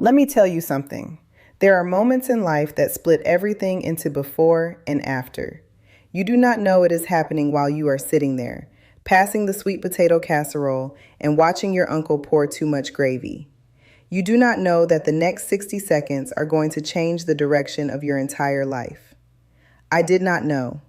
Let me tell you something. There are moments in life that split everything into before and after. You do not know it is happening while you are sitting there, passing the sweet potato casserole and watching your uncle pour too much gravy. You do not know that the next 60 seconds are going to change the direction of your entire life. I did not know.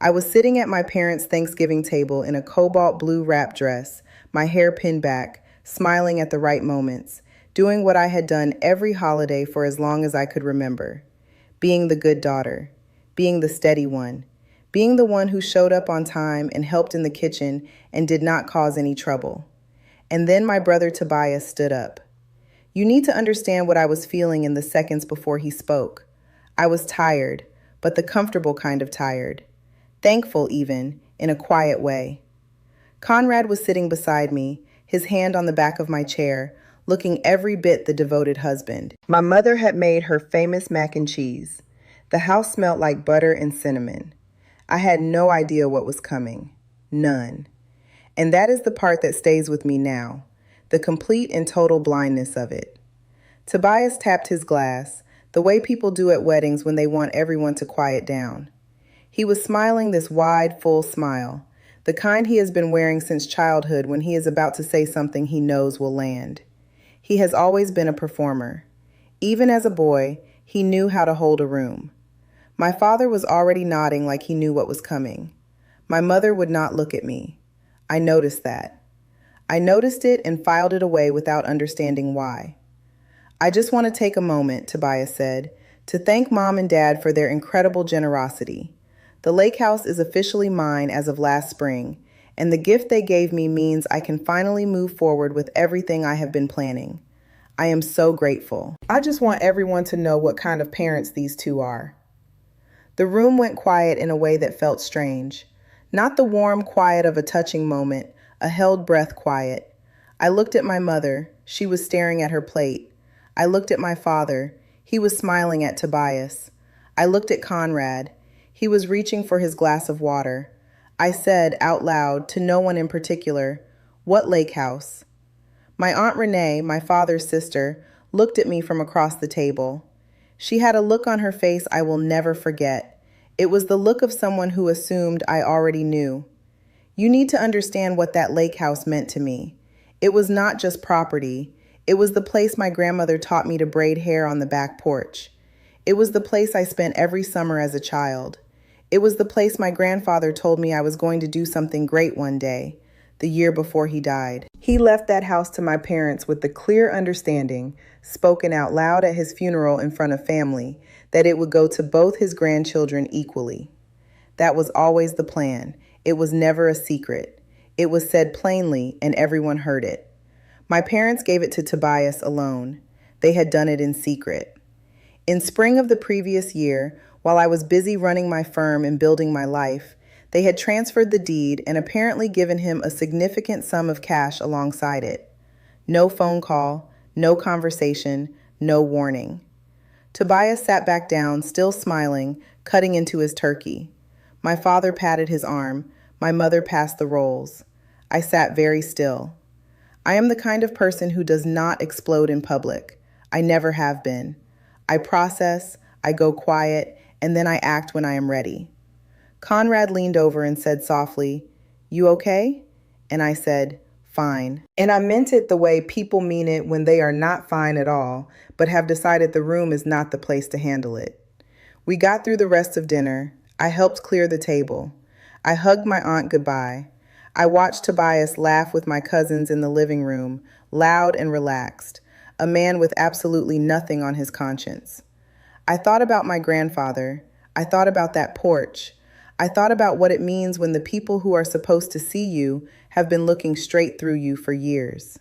I was sitting at my parents' Thanksgiving table in a cobalt blue wrap dress, my hair pinned back, smiling at the right moments, doing what I had done every holiday for as long as I could remember. Being the good daughter, being the steady one, being the one who showed up on time and helped in the kitchen and did not cause any trouble. And then my brother Tobias stood up. You need to understand what I was feeling in the seconds before he spoke. I was tired, but the comfortable kind of tired. Thankful even, in a quiet way. Conrad was sitting beside me, his hand on the back of my chair, looking every bit the devoted husband. My mother had made her famous mac and cheese. The house smelled like butter and cinnamon. I had no idea what was coming. None. And that is the part that stays with me now, the complete and total blindness of it. Tobias tapped his glass, the way people do at weddings when they want everyone to quiet down. He was smiling this wide, full smile, the kind he has been wearing since childhood when he is about to say something he knows will land. He has always been a performer. Even as a boy, he knew how to hold a room. My father was already nodding like he knew what was coming. My mother would not look at me. I noticed that. I noticed it and filed it away without understanding why. I just want to take a moment, Tobias said, to thank Mom and Dad for their incredible generosity. The lake house is officially mine as of last spring, and the gift they gave me means I can finally move forward with everything I have been planning. I am so grateful. I just want everyone to know what kind of parents these two are. The room went quiet in a way that felt strange. Not the warm quiet of a touching moment, a held breath quiet. I looked at my mother. She was staring at her plate. I looked at my father. He was smiling at Tobias. I looked at Conrad. He was reaching for his glass of water. I said out loud, to no one in particular, "What lake house?" My Aunt Renee, my father's sister, looked at me from across the table. She had a look on her face I will never forget. It was the look of someone who assumed I already knew. You need to understand what that lake house meant to me. It was not just property. It was the place my grandmother taught me to braid hair on the back porch. It was the place I spent every summer as a child. It was the place my grandfather told me I was going to do something great one day, the year before he died. He left that house to my parents with the clear understanding, spoken out loud at his funeral in front of family, that it would go to both his grandchildren equally. That was always the plan. It was never a secret. It was said plainly, and everyone heard it. My parents gave it to Tobias alone. They had done it in secret. In spring of the previous year, while I was busy running my firm and building my life, they had transferred the deed and apparently given him a significant sum of cash alongside it. No phone call, no conversation, no warning. Tobias sat back down, still smiling, cutting into his turkey. My father patted his arm. My mother passed the rolls. I sat very still. I am the kind of person who does not explode in public. I never have been. I process, I go quiet, and then I act when I am ready. Conrad leaned over and said softly, "You okay?" And I said, "Fine." And I meant it the way people mean it when they are not fine at all, but have decided the room is not the place to handle it. We got through the rest of dinner. I helped clear the table. I hugged my aunt goodbye. I watched Tobias laugh with my cousins in the living room, loud and relaxed, a man with absolutely nothing on his conscience. I thought about my grandfather. I thought about that porch. I thought about what it means when the people who are supposed to see you have been looking straight through you for years.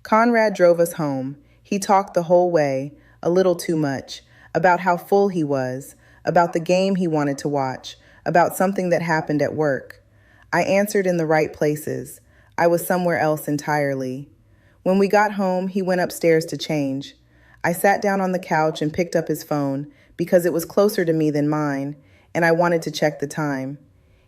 Conrad drove us home. He talked the whole way, a little too much, about how full he was, about the game he wanted to watch, about something that happened at work. I answered in the right places. I was somewhere else entirely. When we got home, he went upstairs to change. I sat down on the couch and picked up his phone because it was closer to me than mine, and I wanted to check the time.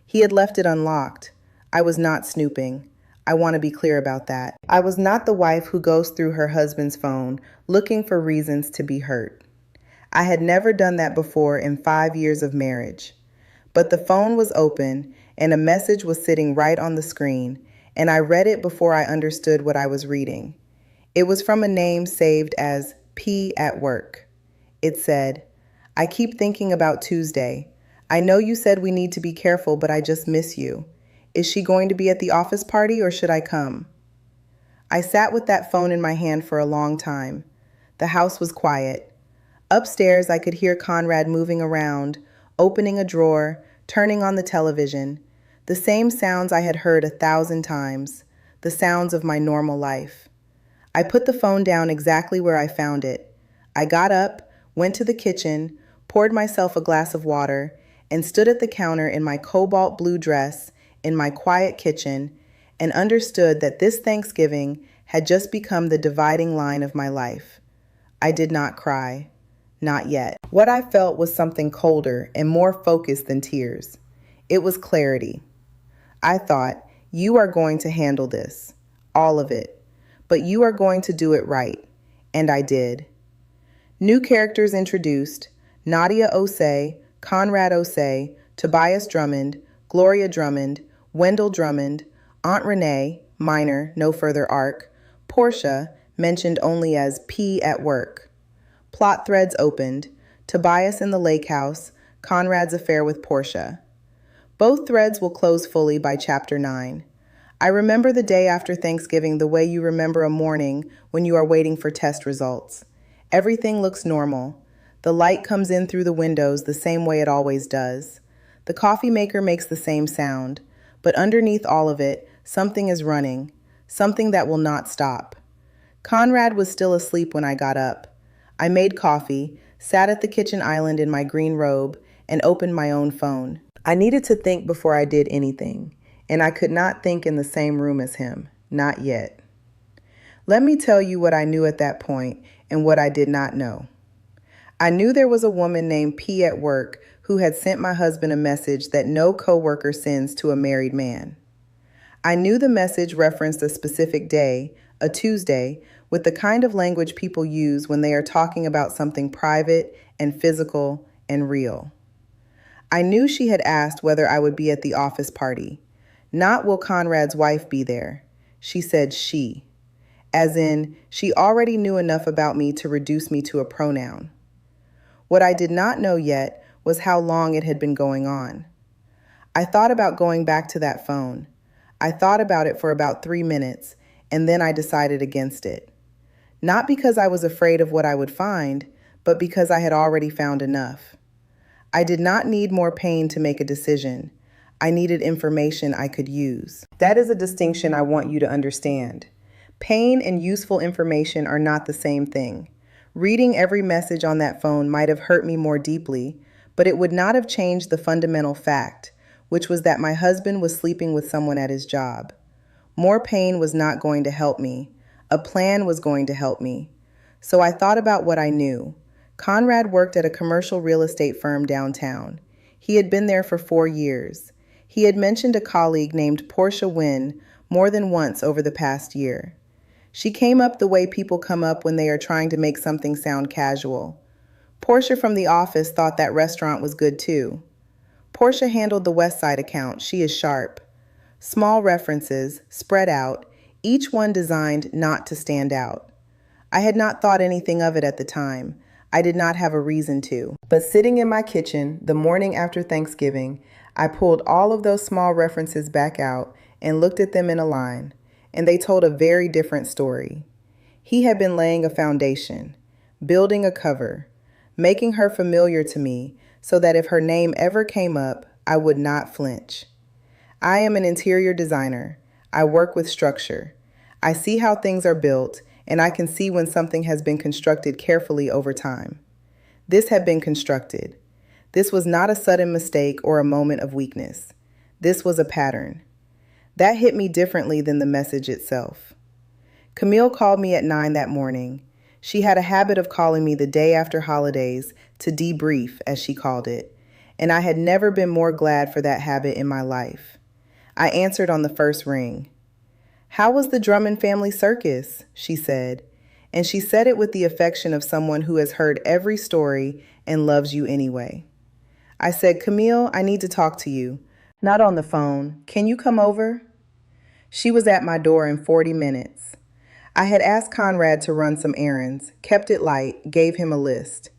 He had left it unlocked. I was not snooping. I want to be clear about that. I was not the wife who goes through her husband's phone looking for reasons to be hurt. I had never done that before in 5 years of marriage. But the phone was open and a message was sitting right on the screen, and I read it before I understood what I was reading. It was from a name saved as P at work. It said, "I keep thinking about Tuesday. I know you said we need to be careful, but I just miss you. Is she going to be at the office party or should I come?" I sat with that phone in my hand for a long time. The house was quiet. Upstairs, I could hear Conrad moving around, opening a drawer, turning on the television. The same sounds I had heard 1,000 times, the sounds of my normal life. I put the phone down exactly where I found it. I got up, went to the kitchen, poured myself a glass of water, and stood at the counter in my cobalt blue dress in my quiet kitchen and understood that this Thanksgiving had just become the dividing line of my life. I did not cry. Not yet. What I felt was something colder and more focused than tears. It was clarity. I thought, you are going to handle this, all of it, but you are going to do it right. And I did. New characters introduced: Nadia Osei, Conrad Osei, Tobias Drummond, Gloria Drummond, Wendell Drummond, Aunt Renee, minor, no further arc, Portia, mentioned only as P at work. Plot threads opened: Tobias in the lake house, Conrad's affair with Portia. Both threads will close fully by chapter 9. I remember the day after Thanksgiving the way you remember a morning when you are waiting for test results. Everything looks normal. The light comes in through the windows the same way it always does. The coffee maker makes the same sound, but underneath all of it, something is running, something that will not stop. Conrad was still asleep when I got up. I made coffee, sat at the kitchen island in my green robe, and opened my own phone. I needed to think before I did anything, and I could not think in the same room as him, not yet. Let me tell you what I knew at that point and what I did not know. I knew there was a woman named P at work who had sent my husband a message that no coworker sends to a married man. I knew the message referenced a specific day, a Tuesday, with the kind of language people use when they are talking about something private and physical and real. I knew she had asked whether I would be at the office party. Not will Conrad's wife be there. She said she, as in she already knew enough about me to reduce me to a pronoun. What I did not know yet was how long it had been going on. I thought about going back to that phone. I thought about it for about 3 minutes, and then I decided against it. Not because I was afraid of what I would find, but because I had already found enough. I did not need more pain to make a decision. I needed information I could use. That is a distinction I want you to understand. Pain and useful information are not the same thing. Reading every message on that phone might have hurt me more deeply, but it would not have changed the fundamental fact, which was that my husband was sleeping with someone at his job. More pain was not going to help me. A plan was going to help me. So I thought about what I knew. Conrad worked at a commercial real estate firm downtown. He had been there for 4 years. He had mentioned a colleague named Portia Wynn more than once over the past year. She came up the way people come up when they are trying to make something sound casual. Portia from the office thought that restaurant was good too. Portia handled the West Side account. She is sharp. Small references, spread out, each one designed not to stand out. I had not thought anything of it at the time. I did not have a reason to. But sitting in my kitchen the morning after Thanksgiving, I pulled all of those small references back out and looked at them in a line, and they told a very different story. He had been laying a foundation, building a cover, making her familiar to me so that if her name ever came up, I would not flinch. I am an interior designer. I work with structure. I see how things are built, and I can see when something has been constructed carefully over time. This had been constructed. This was not a sudden mistake or a moment of weakness. This was a pattern. That hit me differently than the message itself. Camille called me at 9 that morning. She had a habit of calling me the day after holidays to debrief, as she called it, and I had never been more glad for that habit in my life. I answered on the first ring. "How was the Drummond family circus?" she said. And she said it with the affection of someone who has heard every story and loves you anyway. I said, "Camille, I need to talk to you. Not on the phone. Can you come over?" She was at my door in 40 minutes. I had asked Conrad to run some errands, kept it light, gave him a list.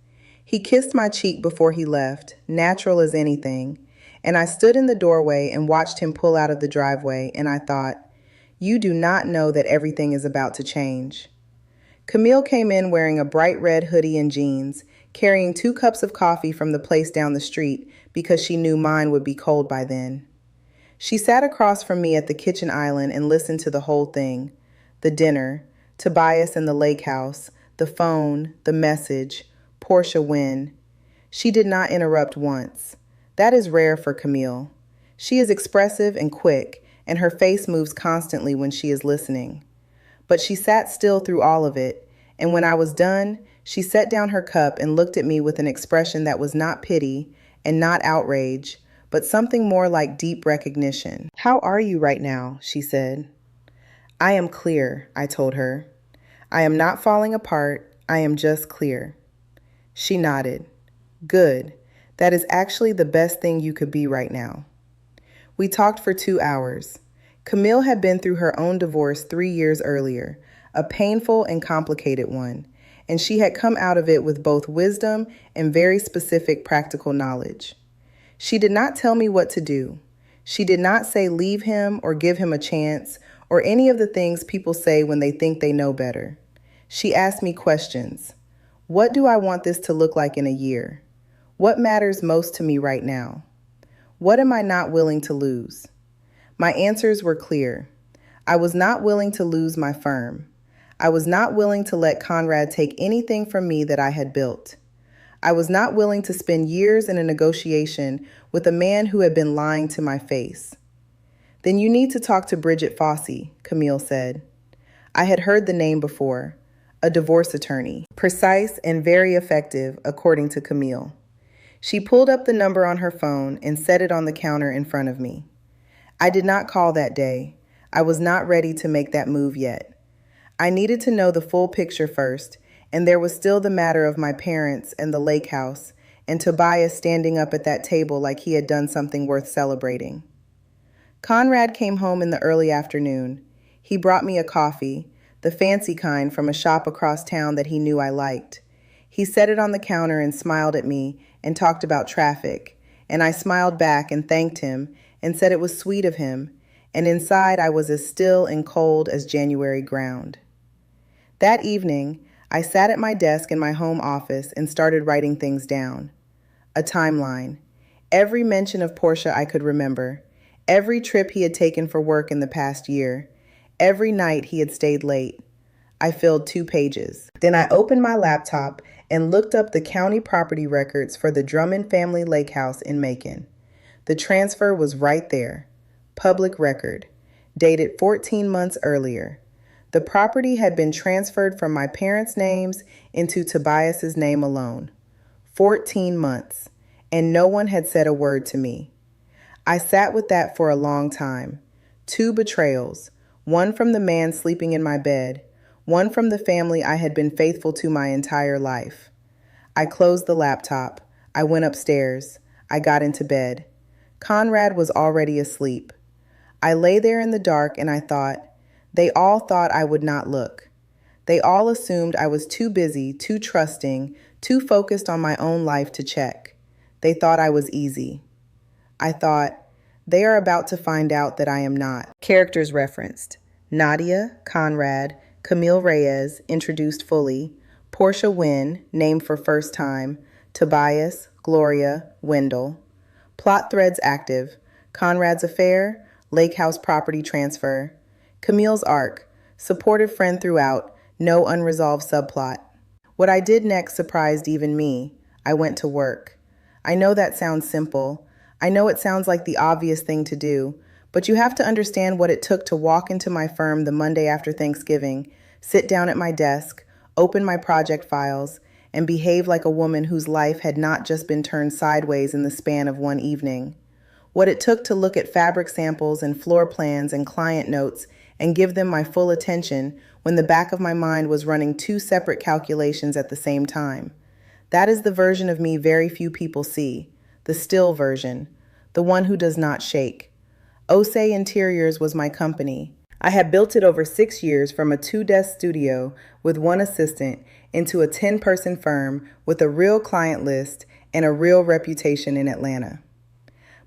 He kissed my cheek before he left, natural as anything, and I stood in the doorway and watched him pull out of the driveway, and I thought, you do not know that everything is about to change. Camille came in wearing a bright red hoodie and jeans, carrying 2 cups of coffee from the place down the street because she knew mine would be cold by then. She sat across from me at the kitchen island and listened to the whole thing. The dinner, Tobias and the lake house, the phone, the message, Portia Wynn. She did not interrupt once. That is rare for Camille. She is expressive and quick, and her face moves constantly when she is listening. But she sat still through all of it, and when I was done, she set down her cup and looked at me with an expression that was not pity and not outrage, but something more like deep recognition. "How are you right now?" she said. "I am clear," I told her. "I am not falling apart. I am just clear." She nodded. "Good. That is actually the best thing you could be right now." We talked for 2 hours. Camille had been through her own divorce 3 years earlier, a painful and complicated one, and she had come out of it with both wisdom and very specific practical knowledge. She did not tell me what to do. She did not say leave him or give him a chance or any of the things people say when they think they know better. She asked me questions. What do I want this to look like in a year? What matters most to me right now? What am I not willing to lose? My answers were clear. I was not willing to lose my firm. I was not willing to let Conrad take anything from me that I had built. I was not willing to spend years in a negotiation with a man who had been lying to my face. "Then you need to talk to Bridget Fossey," Camille said. I had heard the name before, a divorce attorney, precise and very effective, according to Camille. She pulled up the number on her phone and set it on the counter in front of me. I did not call that day. I was not ready to make that move yet. I needed to know the full picture first, and there was still the matter of my parents and the lake house, and Tobias standing up at that table like he had done something worth celebrating. Conrad came home in the early afternoon. He brought me a coffee, the fancy kind from a shop across town that he knew I liked. He set it on the counter and smiled at me and talked about traffic, and I smiled back and thanked him and said it was sweet of him, and inside I was as still and cold as January ground. That evening, I sat at my desk in my home office and started writing things down. A timeline. Every mention of Portia I could remember. Every trip he had taken for work in the past year. Every night he had stayed late. I filled 2 pages. Then I opened my laptop and looked up the county property records for the Drummond family lake house in Macon. The transfer was right there. Public record. Dated 14 months earlier. The property had been transferred from my parents' names into Tobias's name alone. 14 months. And no one had said a word to me. I sat with that for a long time. 2 betrayals. One from the man sleeping in my bed. One from the family I had been faithful to my entire life. I closed the laptop. I went upstairs. I got into bed. Conrad was already asleep. I lay there in the dark and I thought, they all thought I would not look. They all assumed I was too busy, too trusting, too focused on my own life to check. They thought I was easy. I thought, they are about to find out that I am not. Characters referenced: Nadia, Conrad, Camille Reyes, introduced fully, Portia Wynn, named for first time, Tobias, Gloria, Wendell. Plot threads active: Conrad's affair, lake house property transfer, Camille's arc, supportive friend throughout, no unresolved subplot. What I did next surprised even me. I went to work. I know that sounds simple. I know it sounds like the obvious thing to do, but you have to understand what it took to walk into my firm the Monday after Thanksgiving, sit down at my desk, open my project files, and behave like a woman whose life had not just been turned sideways in the span of one evening. What it took to look at fabric samples and floor plans and client notes and give them my full attention when the back of my mind was running two separate calculations at the same time. That is the version of me very few people see, the still version, the one who does not shake. Osei Interiors was my company. I had built it over 6 years from a 2-desk studio with one assistant into a 10-person firm with a real client list and a real reputation in Atlanta.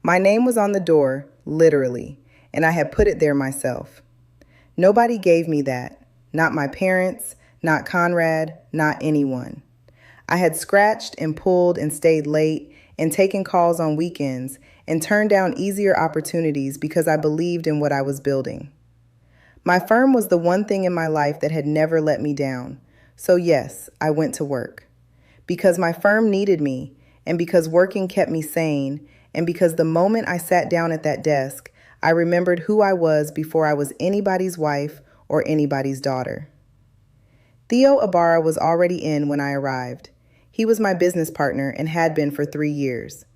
My name was on the door, literally, and I had put it there myself. Nobody gave me that, not my parents, not Conrad, not anyone. I had scratched and pulled and stayed late and taken calls on weekends and turned down easier opportunities because I believed in what I was building. My firm was the one thing in my life that had never let me down. So yes, I went to work. Because my firm needed me, and because working kept me sane, and because the moment I sat down at that desk, I remembered who I was before I was anybody's wife or anybody's daughter. Theo Ibarra was already in when I arrived. He was my business partner and had been for 3 years.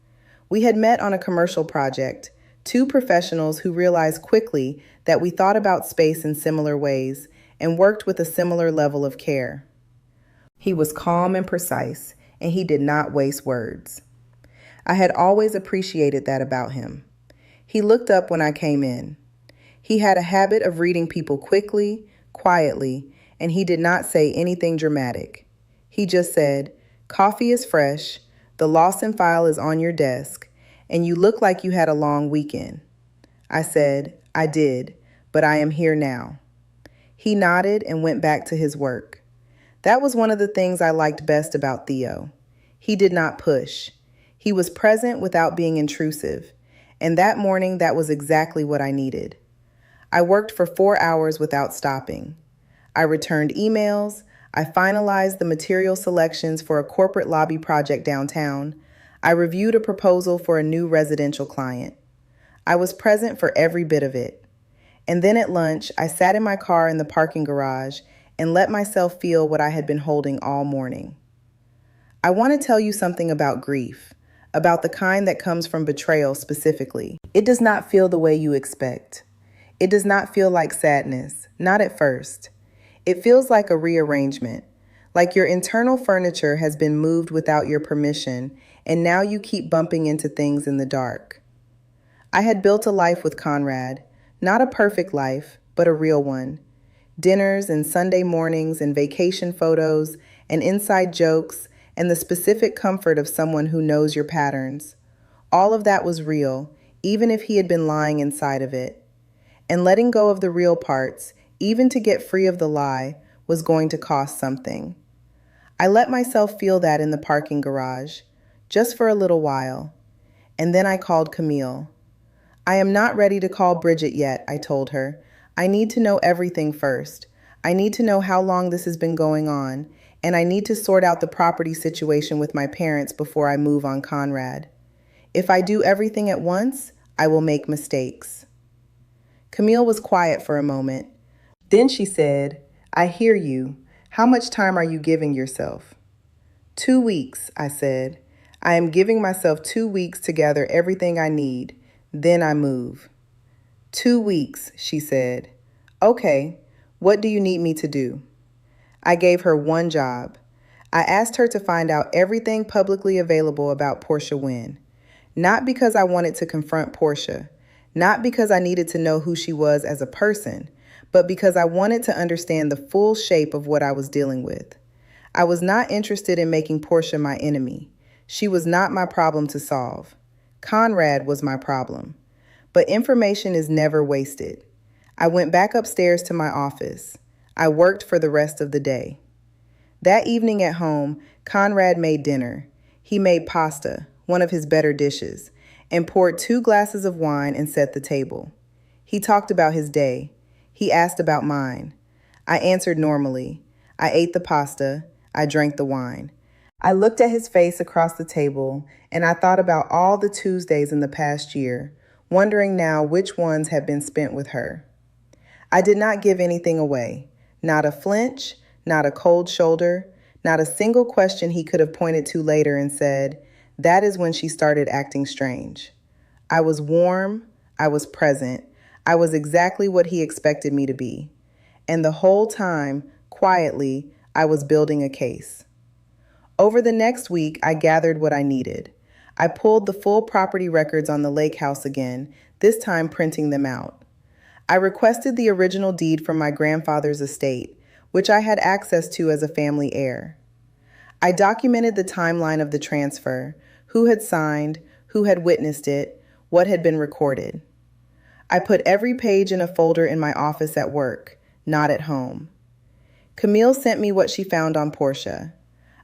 We had met on a commercial project, two professionals who realized quickly that we thought about space in similar ways and worked with a similar level of care. He was calm and precise, and he did not waste words. I had always appreciated that about him. He looked up when I came in. He had a habit of reading people quickly, quietly, and he did not say anything dramatic. He just said, "Coffee is fresh, the Lawson file is on your desk, and you look like you had a long weekend." I said, "I did, but I am here now." He nodded and went back to his work. That was one of the things I liked best about Theo. He did not push. He was present without being intrusive, and that morning that was exactly what I needed. I worked for 4 hours without stopping. I returned emails, I finalized the material selections for a corporate lobby project downtown, I reviewed a proposal for a new residential client. I was present for every bit of it. And then at lunch, I sat in my car in the parking garage and let myself feel what I had been holding all morning. I want to tell you something about grief, about the kind that comes from betrayal specifically. It does not feel the way you expect. It does not feel like sadness, not at first. It feels like a rearrangement, like your internal furniture has been moved without your permission, and now you keep bumping into things in the dark. I had built a life with Conrad, not a perfect life, but a real one. Dinners and Sunday mornings and vacation photos and inside jokes and the specific comfort of someone who knows your patterns. All of that was real, even if he had been lying inside of it. And letting go of the real parts, even to get free of the lie, was going to cost something. I let myself feel that in the parking garage, just for a little while. And then I called Camille. "I am not ready to call Bridget yet," I told her. "I need to know everything first. I need to know how long this has been going on, and I need to sort out the property situation with my parents before I move on Conrad. If I do everything at once, I will make mistakes." Camille was quiet for a moment. Then she said, "I hear you. How much time are you giving yourself?" 2 weeks, I said. "I am giving myself 2 weeks to gather everything I need. Then I move." 2 weeks, she said. "Okay, what do you need me to do?" I gave her one job. I asked her to find out everything publicly available about Portia Wynn. Not because I wanted to confront Portia, not because I needed to know who she was as a person, but because I wanted to understand the full shape of what I was dealing with. I was not interested in making Portia my enemy. She was not my problem to solve. Conrad was my problem. But information is never wasted. I went back upstairs to my office. I worked for the rest of the day. That evening at home, Conrad made dinner. He made pasta, one of his better dishes, and poured 2 glasses of wine and set the table. He talked about his day. He asked about mine. I answered normally. I ate the pasta. I drank the wine. I looked at his face across the table, and I thought about all the Tuesdays in the past year, wondering now which ones had been spent with her. I did not give anything away. Not a flinch, not a cold shoulder, not a single question he could have pointed to later and said, "That is when she started acting strange." I was warm. I was present. I was exactly what he expected me to be. And the whole time, quietly, I was building a case. Over the next week, I gathered what I needed. I pulled the full property records on the lake house again, this time printing them out. I requested the original deed from my grandfather's estate, which I had access to as a family heir. I documented the timeline of the transfer, who had signed, who had witnessed it, what had been recorded. I put every page in a folder in my office at work, not at home. Camille sent me what she found on Portia.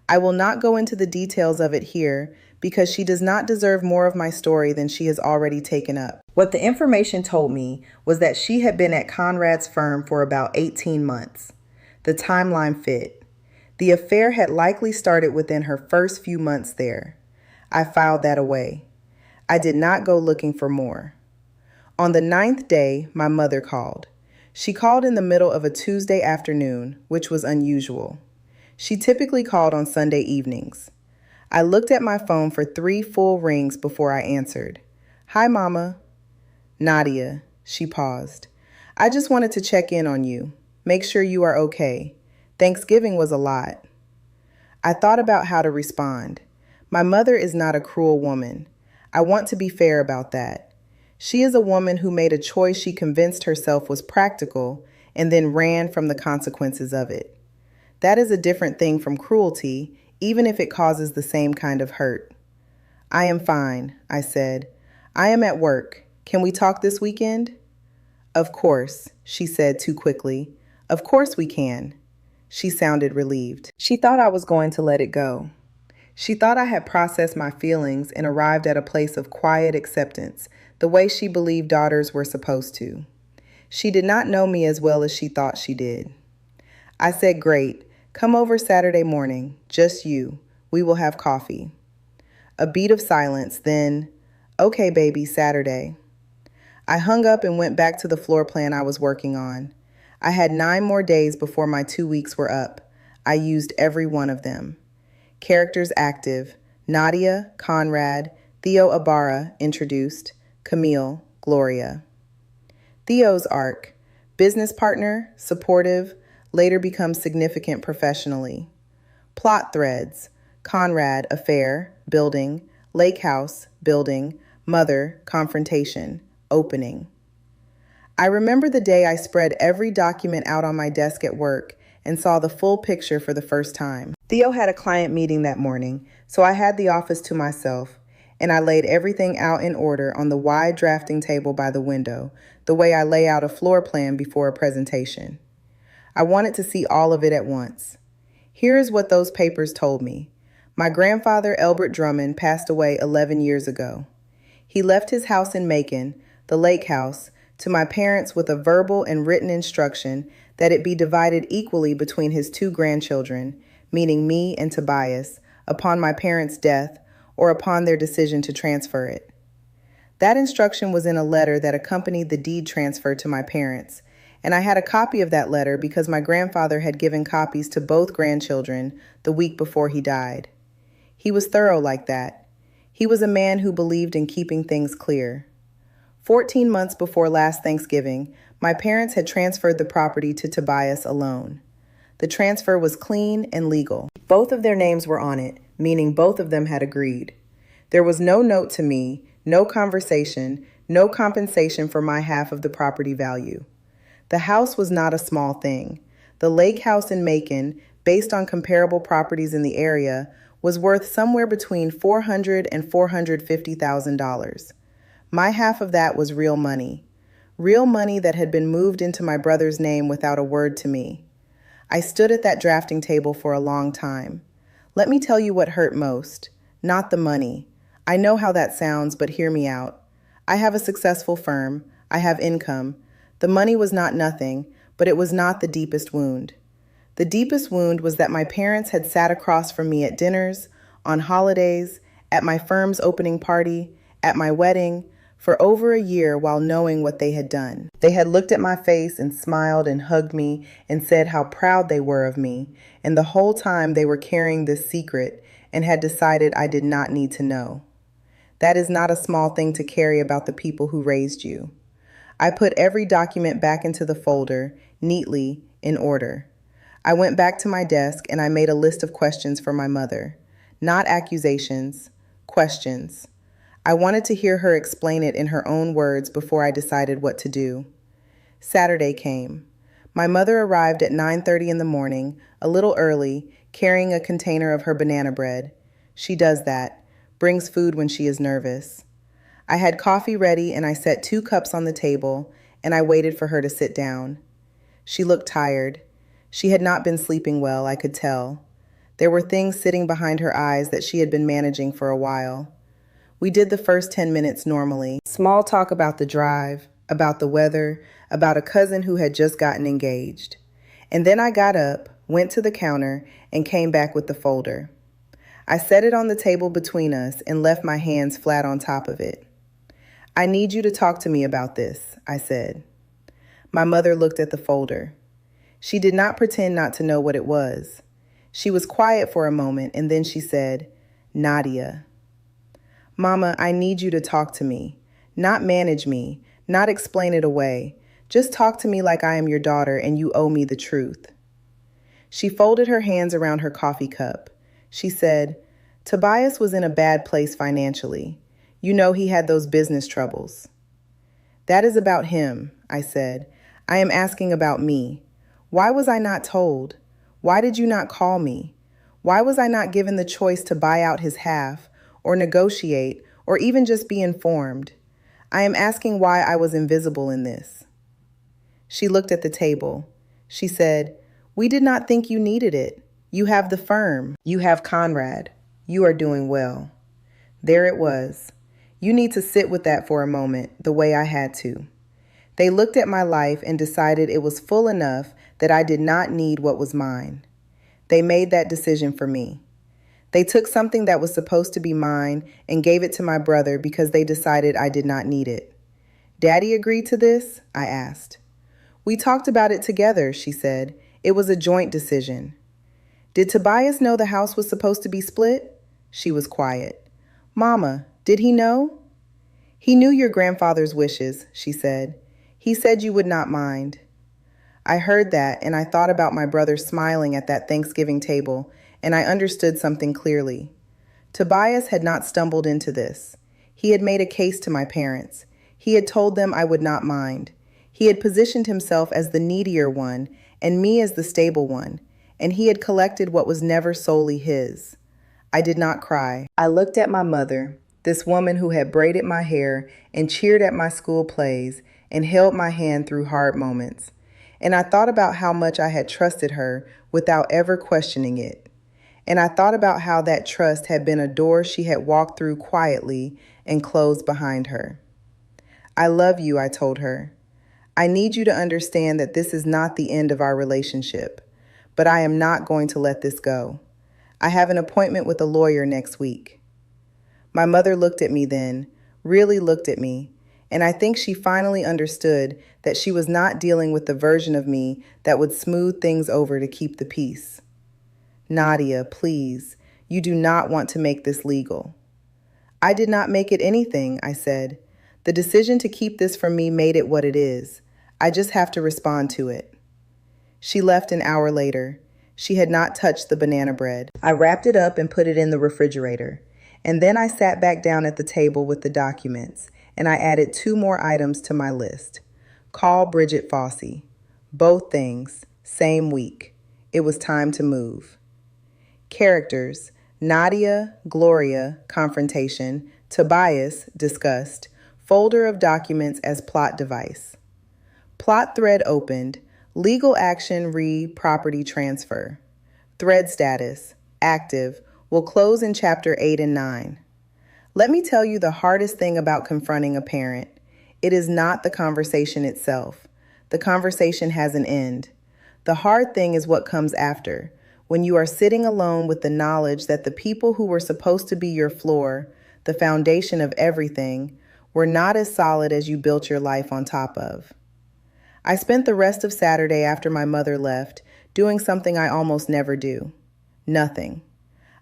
I will not go into the details of it here because she does not deserve more of my story than she has already taken up. What the information told me was that she had been at Conrad's firm for about 18 months. The timeline fit. The affair had likely started within her first few months there. I filed that away. I did not go looking for more. On the 9th day, my mother called. She called in the middle of a Tuesday afternoon, which was unusual. She typically called on Sunday evenings. I looked at my phone for 3 full rings before I answered. "Hi, Mama." "Nadia," she paused. "I just wanted to check in on you. Make sure you are okay. Thanksgiving was a lot." I thought about how to respond. My mother is not a cruel woman. I want to be fair about that. She is a woman who made a choice she convinced herself was practical and then ran from the consequences of it. That is a different thing from cruelty, even if it causes the same kind of hurt. "I am fine," I said. "I am at work. Can we talk this weekend?" "Of course," she said too quickly. "Of course we can." She sounded relieved. She thought I was going to let it go. She thought I had processed my feelings and arrived at a place of quiet acceptance, the way she believed daughters were supposed to. She did not know me as well as she thought she did. I said, "Great. Come over Saturday morning, just you. We will have coffee." A beat of silence, then, "Okay, baby, Saturday." I hung up and went back to the floor plan I was working on. I had 9 more days before my 2 weeks were up. I used every one of them. Characters active: Nadia, Conrad, Theo Ibarra, introduced, Camille, Gloria. Theo's arc: business partner, supportive, later becomes significant professionally. Plot threads: Conrad, affair, building, lake house, building, mother, confrontation, opening. I remember the day I spread every document out on my desk at work and saw the full picture for the first time. Theo had a client meeting that morning, so I had the office to myself, and I laid everything out in order on the wide drafting table by the window, the way I lay out a floor plan before a presentation. I wanted to see all of it at once. Here is what those papers told me. My grandfather, Elbert Drummond, passed away 11 years ago. He left his house in Macon, the lake house, to my parents with a verbal and written instruction that it be divided equally between his 2 grandchildren, meaning me and Tobias, upon my parents' death or upon their decision to transfer it. That instruction was in a letter that accompanied the deed transfer to my parents, and I had a copy of that letter because my grandfather had given copies to both grandchildren the week before he died. He was thorough like that. He was a man who believed in keeping things clear. 14 months before last Thanksgiving, my parents had transferred the property to Tobias alone. The transfer was clean and legal. Both of their names were on it, meaning both of them had agreed. There was no note to me, no conversation, no compensation for my half of the property value. The house was not a small thing. The lake house in Macon, based on comparable properties in the area, was worth somewhere between $400,000 and $450,000. My half of that was real money that had been moved into my brother's name without a word to me. I stood at that drafting table for a long time. Let me tell you what hurt most. Not the money. I know how that sounds, but hear me out. I have a successful firm. I have income. The money was not nothing, but it was not the deepest wound. The deepest wound was that my parents had sat across from me at dinners, on holidays, at my firm's opening party, at my wedding, for over a year while knowing what they had done. They had looked at my face and smiled and hugged me and said how proud they were of me, and the whole time they were carrying this secret and had decided I did not need to know. That is not a small thing to carry about the people who raised you. I put every document back into the folder, neatly, in order. I went back to my desk and I made a list of questions for my mother. Not accusations, questions. I wanted to hear her explain it in her own words before I decided what to do. Saturday came. My mother arrived at 9:30 in the morning, a little early, carrying a container of her banana bread. She does that, brings food when she is nervous. I had coffee ready and I set 2 cups on the table and I waited for her to sit down. She looked tired. She had not been sleeping well, I could tell. There were things sitting behind her eyes that she had been managing for a while. We did the first 10 minutes normally. Small talk about the drive, about the weather, about a cousin who had just gotten engaged. And then I got up, went to the counter, and came back with the folder. I set it on the table between us and left my hands flat on top of it. I need you to talk to me about this, I said. My mother looked at the folder. She did not pretend not to know what it was. She was quiet for a moment and then she said, Nadia. Mama, I need you to talk to me. Not manage me, not explain it away. Just talk to me like I am your daughter and you owe me the truth. She folded her hands around her coffee cup. She said, Tobias was in a bad place financially. You know he had those business troubles. That is about him, I said. I am asking about me. Why was I not told? Why did you not call me? Why was I not given the choice to buy out his half, or negotiate, or even just be informed? I am asking why I was invisible in this. She looked at the table. She said, We did not think you needed it. You have the firm. You have Conrad. You are doing well. There it was. You need to sit with that for a moment, the way I had to. They looked at my life and decided it was full enough that I did not need what was mine. They made that decision for me. They took something that was supposed to be mine and gave it to my brother because they decided I did not need it. Daddy agreed to this? I asked. We talked about it together, she said. It was a joint decision. Did Tobias know the house was supposed to be split? She was quiet. Mama, did he know? He knew your grandfather's wishes, she said. He said you would not mind. I heard that and I thought about my brother smiling at that Thanksgiving table, and I understood something clearly. Tobias had not stumbled into this. He had made a case to my parents. He had told them I would not mind. He had positioned himself as the needier one and me as the stable one, and he had collected what was never solely his. I did not cry. I looked at my mother, this woman who had braided my hair and cheered at my school plays and held my hand through hard moments. And I thought about how much I had trusted her without ever questioning it. And I thought about how that trust had been a door she had walked through quietly and closed behind her. I love you, I told her. I need you to understand that this is not the end of our relationship, but I am not going to let this go. I have an appointment with a lawyer next week. My mother looked at me then, really looked at me, and I think she finally understood that she was not dealing with the version of me that would smooth things over to keep the peace. Nadia, please, you do not want to make this legal. I did not make it anything, I said. The decision to keep this from me made it what it is. I just have to respond to it. She left an hour later. She had not touched the banana bread. I wrapped it up and put it in the refrigerator. And then I sat back down at the table with the documents, and I added 2 more items to my list. Call Bridget Fossey. Both things, same week. It was time to move. Characters: Nadia, Gloria, confrontation. Tobias, disgust. Folder of documents as plot device. Plot thread opened. Legal action re property transfer. Thread status, active, will close in chapter 8 and 9. Let me tell you the hardest thing about confronting a parent. It is not the conversation itself. The conversation has an end. The hard thing is what comes after, when you are sitting alone with the knowledge that the people who were supposed to be your floor, the foundation of everything, were not as solid as you built your life on top of. I spent the rest of Saturday after my mother left doing something I almost never do. Nothing.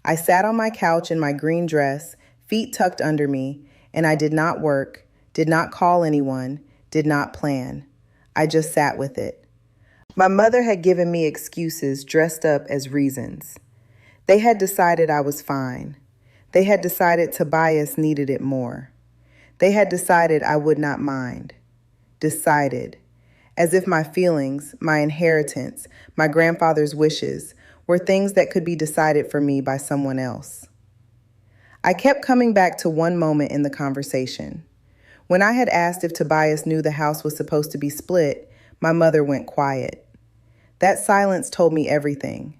I sat on my couch in my green dress, feet tucked under me, and I did not work, did not call anyone, did not plan. I just sat with it. My mother had given me excuses dressed up as reasons. They had decided I was fine. They had decided Tobias needed it more. They had decided I would not mind. Decided. As if my feelings, my inheritance, my grandfather's wishes were things that could be decided for me by someone else. I kept coming back to one moment in the conversation. When I had asked if Tobias knew the house was supposed to be split, my mother went quiet. That silence told me everything.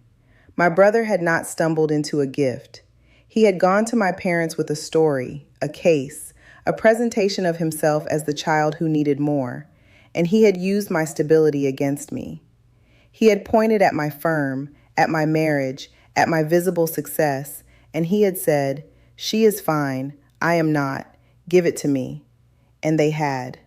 My brother had not stumbled into a gift. He had gone to my parents with a story, a case, a presentation of himself as the child who needed more, and he had used my stability against me. He had pointed at my firm, at my marriage, at my visible success, and he had said, "She is fine, I am not, give it to me." And they had.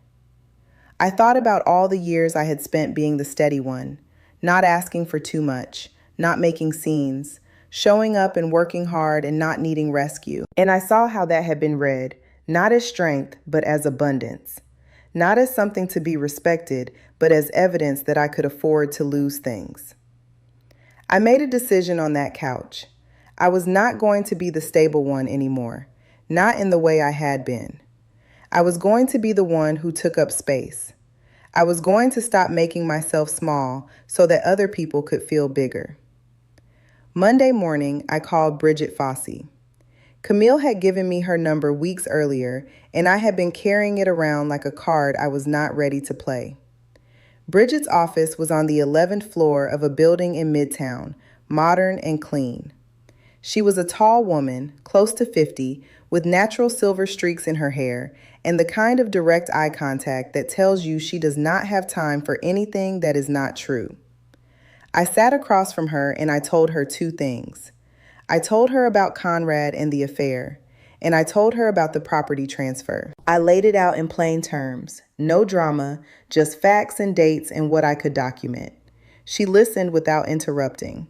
I thought about all the years I had spent being the steady one, not asking for too much, not making scenes, showing up and working hard and not needing rescue. And I saw how that had been read, not as strength, but as abundance. Not as something to be respected, but as evidence that I could afford to lose things. I made a decision on that couch. I was not going to be the stable one anymore, not in the way I had been. I was going to be the one who took up space. I was going to stop making myself small so that other people could feel bigger. Monday morning, I called Bridget Fossey. Camille had given me her number weeks earlier, and I had been carrying it around like a card I was not ready to play. Bridget's office was on the 11th floor of a building in Midtown, modern and clean. She was a tall woman, close to 50, with natural silver streaks in her hair and the kind of direct eye contact that tells you she does not have time for anything that is not true. I sat across from her and I told her two things. I told her about Conrad and the affair, and I told her about the property transfer. I laid it out in plain terms, no drama, just facts and dates and what I could document. She listened without interrupting.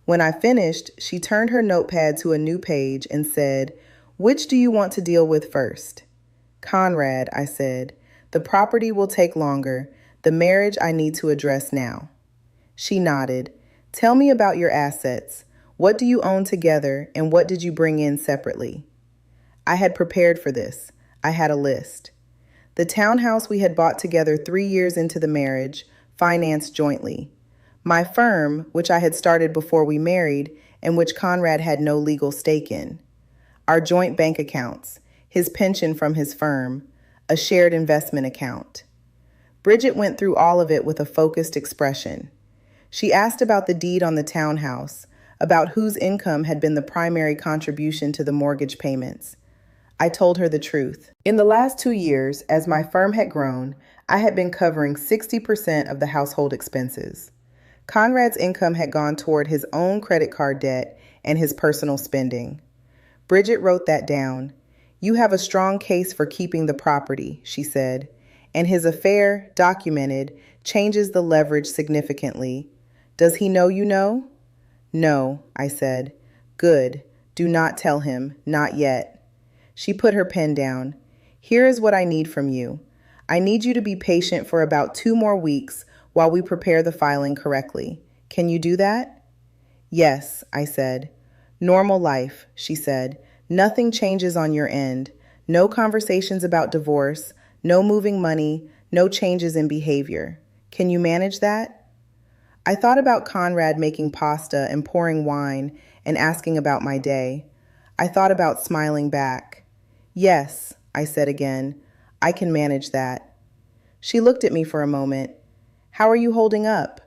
When I finished, she turned her notepad to a new page and said, "Which do you want to deal with first?" "Conrad," I said. "The property will take longer. The marriage I need to address now." She nodded. "Tell me about your assets. What do you own together and what did you bring in separately?" I had prepared for this. I had a list. The townhouse we had bought together 3 years into the marriage, financed jointly. My firm, which I had started before we married and which Conrad had no legal stake in. Our joint bank accounts, his pension from his firm, a shared investment account. Bridget went through all of it with a focused expression. She asked about the deed on the townhouse, about whose income had been the primary contribution to the mortgage payments. I told her the truth. In the last 2 years, as my firm had grown, I had been covering 60% of the household expenses. Conrad's income had gone toward his own credit card debt and his personal spending. Bridget wrote that down. "You have a strong case for keeping the property," she said, "and his affair, documented, changes the leverage significantly. Does he know you know?" "No," I said. "Good. Do not tell him. Not yet." She put her pen down. "Here is what I need from you. I need you to be patient for about 2 more weeks while we prepare the filing correctly. Can you do that?" "Yes," I said. "Normal life," she said. "Nothing changes on your end. No conversations about divorce, no moving money, no changes in behavior. Can you manage that?" I thought about Conrad making pasta and pouring wine and asking about my day. I thought about smiling back. "Yes," I said again, "I can manage that." She looked at me for a moment. "How are you holding up?"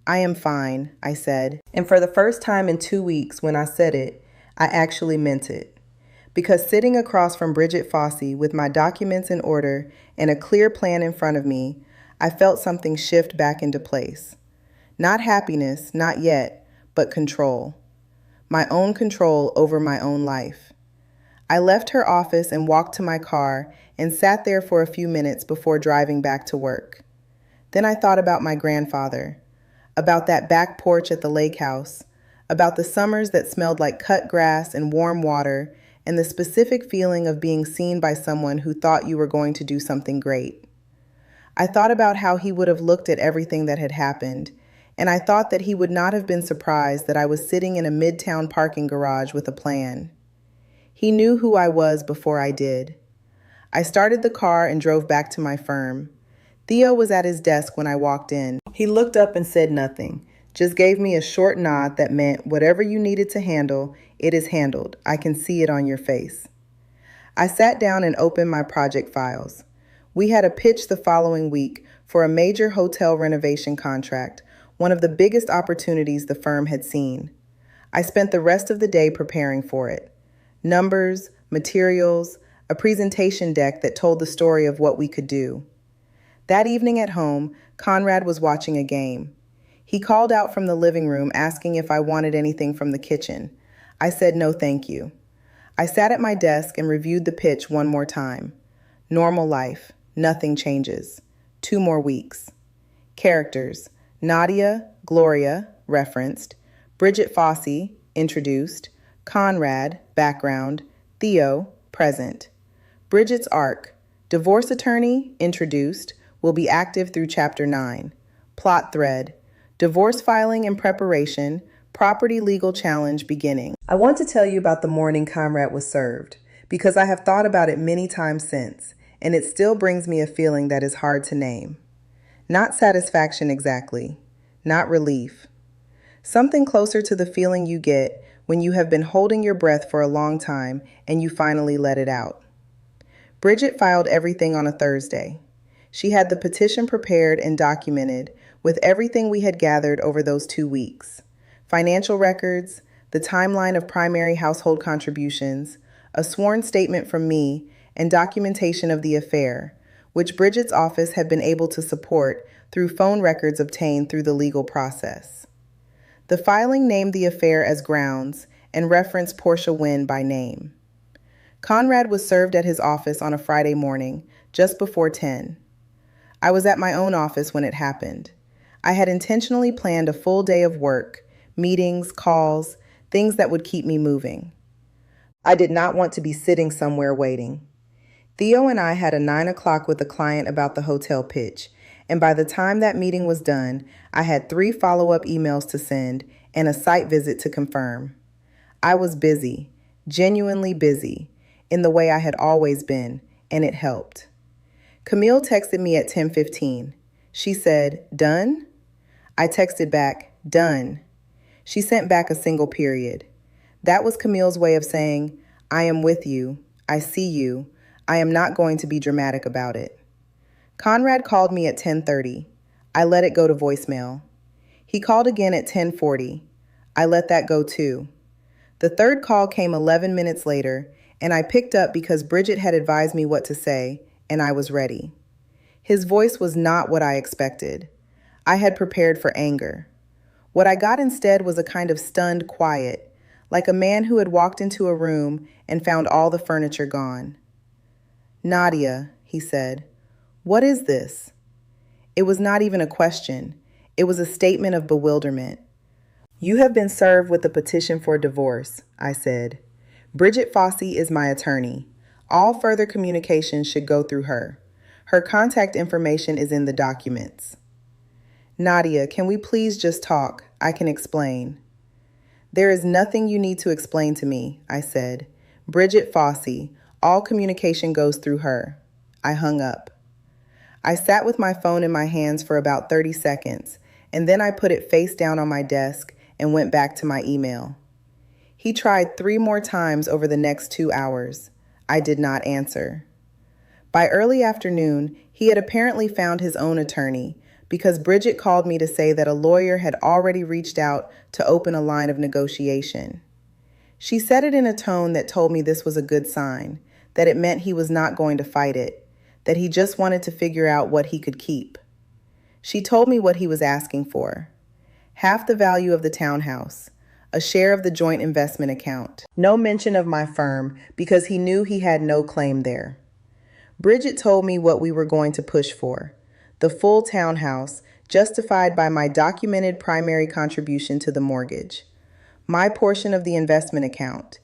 "I am fine," I said. And for the first time in 2 weeks, when I said it, I actually meant it. Because sitting across from Bridget Fossey with my documents in order and a clear plan in front of me, I felt something shift back into place. Not happiness, not yet, but control. My own control over my own life. I left her office and walked to my car and sat there for a few minutes before driving back to work. Then I thought about my grandfather, about that back porch at the lake house, about the summers that smelled like cut grass and warm water, and the specific feeling of being seen by someone who thought you were going to do something great. I thought about how he would have looked at everything that had happened, and I thought that he would not have been surprised that I was sitting in a midtown parking garage with a plan. He knew who I was before I did. I started the car and drove back to my firm. Theo was at his desk when I walked in. He looked up and said nothing, just gave me a short nod that meant whatever you needed to handle, it is handled. I can see it on your face. I sat down and opened my project files. We had a pitch the following week for a major hotel renovation contract, one of the biggest opportunities the firm had seen. I spent the rest of the day preparing for it. Numbers, materials, a presentation deck that told the story of what we could do. That evening at home, Conrad was watching a game. He called out from the living room asking if I wanted anything from the kitchen. I said no thank you. I sat at my desk and reviewed the pitch one more time. Normal life, nothing changes. 2 more weeks. Characters: Nadia, Gloria, referenced; Bridget Fossey, introduced; Conrad, background; Theo, present. Bridget's arc: divorce attorney, introduced, will be active through Chapter 9. Plot thread: divorce filing and preparation, property legal challenge beginning. I want to tell you about the morning Conrad was served, because I have thought about it many times since, and it still brings me a feeling that is hard to name. Not satisfaction exactly, not relief. Something closer to the feeling you get when you have been holding your breath for a long time and you finally let it out. Bridget filed everything on a Thursday. She had the petition prepared and documented with everything we had gathered over those 2 weeks. Financial records, the timeline of primary household contributions, a sworn statement from me, and documentation of the affair, which Bridget's office had been able to support through phone records obtained through the legal process. The filing named the affair as grounds and referenced Portia Wynn by name. Conrad was served at his office on a Friday morning, just before 10. I was at my own office when it happened. I had intentionally planned a full day of work, meetings, calls, things that would keep me moving. I did not want to be sitting somewhere waiting. Theo and I had a 9 o'clock with a client about the hotel pitch, and by the time that meeting was done, I had 3 follow-up emails to send and a site visit to confirm. I was busy, genuinely busy, in the way I had always been, and it helped. Camille texted me at 10:15. She said, "Done?" I texted back, "Done." She sent back a single period. That was Camille's way of saying, "I am with you. I see you. I am not going to be dramatic about it." Conrad called me at 10:30. I let it go to voicemail. He called again at 10:40. I let that go too. The third call came 11 minutes later, and I picked up because Bridget had advised me what to say, and I was ready. His voice was not what I expected. I had prepared for anger. What I got instead was a kind of stunned quiet, like a man who had walked into a room and found all the furniture gone. "Nadia," he said, "what is this?" It was not even a question. It was a statement of bewilderment. "You have been served with a petition for divorce," I said. "Bridget Fossey is my attorney. All further communication should go through her. Her contact information is in the documents." "Nadia, can we please just talk? I can explain." "There is nothing you need to explain to me," I said. "Bridget Fossey, all communication goes through her." I hung up. I sat with my phone in my hands for about 30 seconds, and then I put it face down on my desk and went back to my email. He tried 3 more times over the next 2 hours. I did not answer. By early afternoon, he had apparently found his own attorney, because Bridget called me to say that a lawyer had already reached out to open a line of negotiation. She said it in a tone that told me this was a good sign, that it meant he was not going to fight it, that he just wanted to figure out what he could keep. She told me what he was asking for: half the value of the townhouse, a share of the joint investment account. No mention of my firm, because he knew he had no claim there. Bridget told me what we were going to push for: the full townhouse, justified by my documented primary contribution to the mortgage, my portion of the investment account,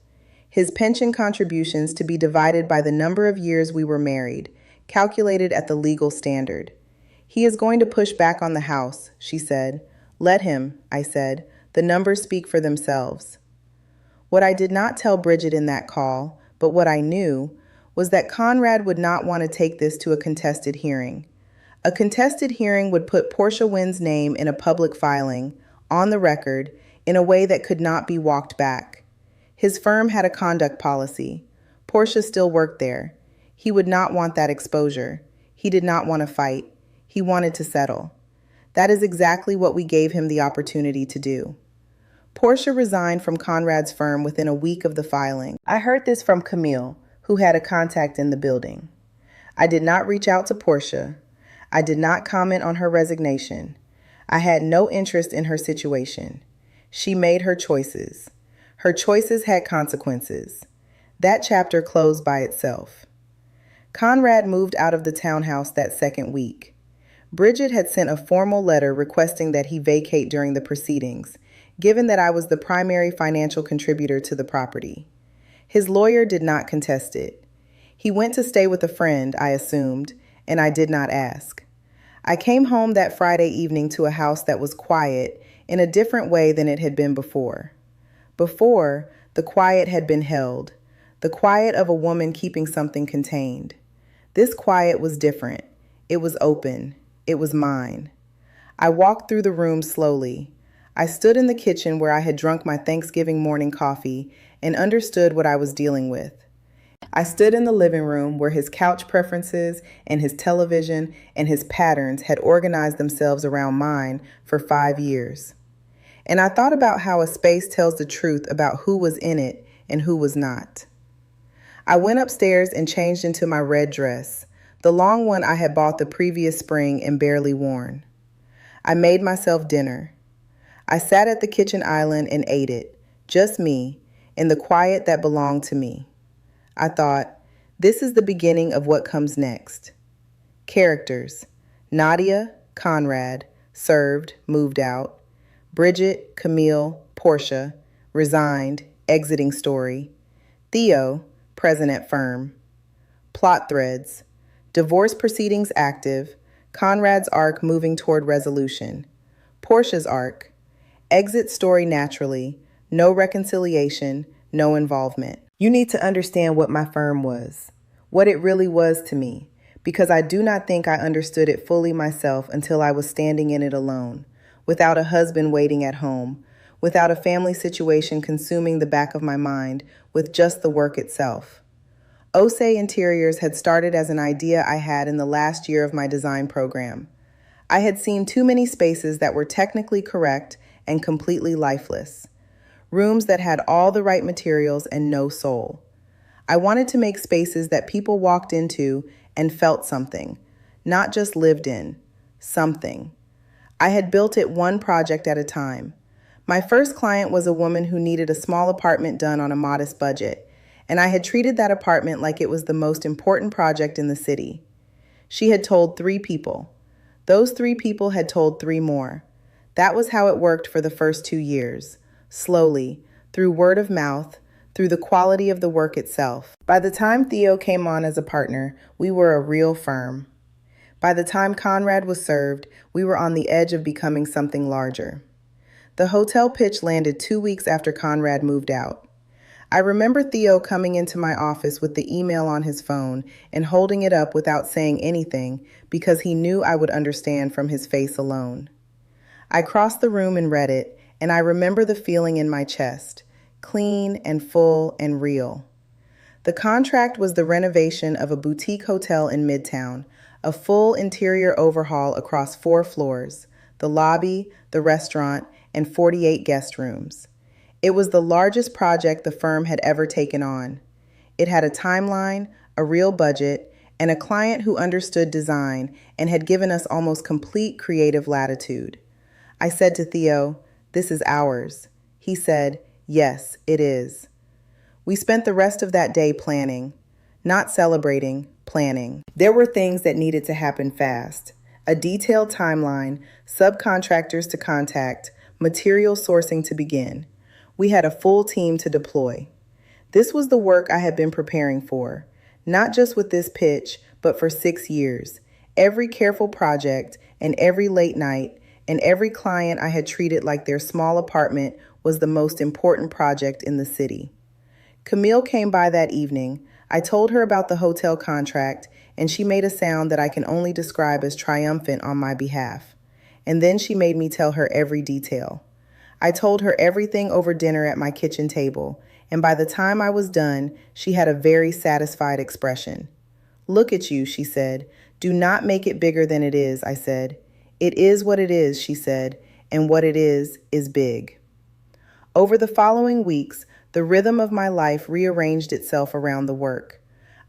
his pension contributions to be divided by the number of years we were married, calculated at the legal standard. He is going to push back on the house, she said. Let him, I said. The numbers speak for themselves. What I did not tell Bridget in that call, but what I knew, was that Conrad would not want to take this to a contested hearing. A contested hearing would put Portia Wynn's name in a public filing, on the record, in a way that could not be walked back. His firm had a conduct policy. Portia still worked there. He would not want that exposure. He did not want to fight. He wanted to settle. That is exactly what we gave him the opportunity to do. Portia resigned from Conrad's firm within a week of the filing. I heard this from Camille, who had a contact in the building. I did not reach out to Portia. I did not comment on her resignation. I had no interest in her situation. She made her choices. Her choices had consequences. That chapter closed by itself. Conrad moved out of the townhouse that second week. Bridget had sent a formal letter requesting that he vacate during the proceedings, given that I was the primary financial contributor to the property. His lawyer did not contest it. He went to stay with a friend, I assumed, and I did not ask. I came home that Friday evening to a house that was quiet in a different way than it had been before. Before, the quiet had been held, the quiet of a woman keeping something contained. This quiet was different. It was open. It was mine. I walked through the room slowly. I stood in the kitchen where I had drunk my Thanksgiving morning coffee and understood what I was dealing with. I stood in the living room where his couch preferences and his television and his patterns had organized themselves around mine for 5 years. And I thought about how a space tells the truth about who was in it and who was not. I went upstairs and changed into my red dress, the long one I had bought the previous spring and barely worn. I made myself dinner. I sat at the kitchen island and ate it, just me, in the quiet that belonged to me. I thought, this is the beginning of what comes next. Characters: Nadia, Conrad, served, moved out. Bridget, Camille, Portia, resigned, exiting story. Theo, present at firm. Plot threads: divorce proceedings active, Conrad's arc moving toward resolution. Portia's arc: exit story naturally, no reconciliation, no involvement. You need to understand what my firm was, what it really was to me, because I do not think I understood it fully myself until I was standing in it alone, without a husband waiting at home, without a family situation consuming the back of my mind, with just the work itself. Osei Interiors had started as an idea I had in the last year of my design program. I had seen too many spaces that were technically correct and completely lifeless. Rooms that had all the right materials and no soul. I wanted to make spaces that people walked into and felt something, not just lived in, something. I had built it one project at a time. My first client was a woman who needed a small apartment done on a modest budget, and I had treated that apartment like it was the most important project in the city. She had told 3 people. Those 3 people had told 3 more. That was how it worked for the first 2 years, slowly, through word of mouth, through the quality of the work itself. By the time Theo came on as a partner, we were a real firm. By the time Conrad was served, we were on the edge of becoming something larger. The hotel pitch landed 2 weeks after Conrad moved out. I remember Theo coming into my office with the email on his phone and holding it up without saying anything because he knew I would understand from his face alone. I crossed the room and read it, and I remember the feeling in my chest, clean and full and real. The contract was the renovation of a boutique hotel in Midtown, a full interior overhaul across 4 floors, the lobby, the restaurant, and 48 guest rooms. It was the largest project the firm had ever taken on. It had a timeline, a real budget, and a client who understood design and had given us almost complete creative latitude. I said to Theo, "This is ours." He said, "Yes, it is." We spent the rest of that day planning, not celebrating, planning. There were things that needed to happen fast. A detailed timeline, subcontractors to contact, material sourcing to begin. We had a full team to deploy. This was the work I had been preparing for, not just with this pitch, but for 6 years, Every careful project and every late night and every client I had treated like their small apartment was the most important project in the city. Camille came by that evening. I told her about the hotel contract, and she made a sound that I can only describe as triumphant on my behalf. And then she made me tell her every detail. I told her everything over dinner at my kitchen table, and by the time I was done, she had a very satisfied expression. "Look at you," she said. "Do not make it bigger than it is," I said. "It is what it is," she said, "and what it is big." Over the following weeks, the rhythm of my life rearranged itself around the work.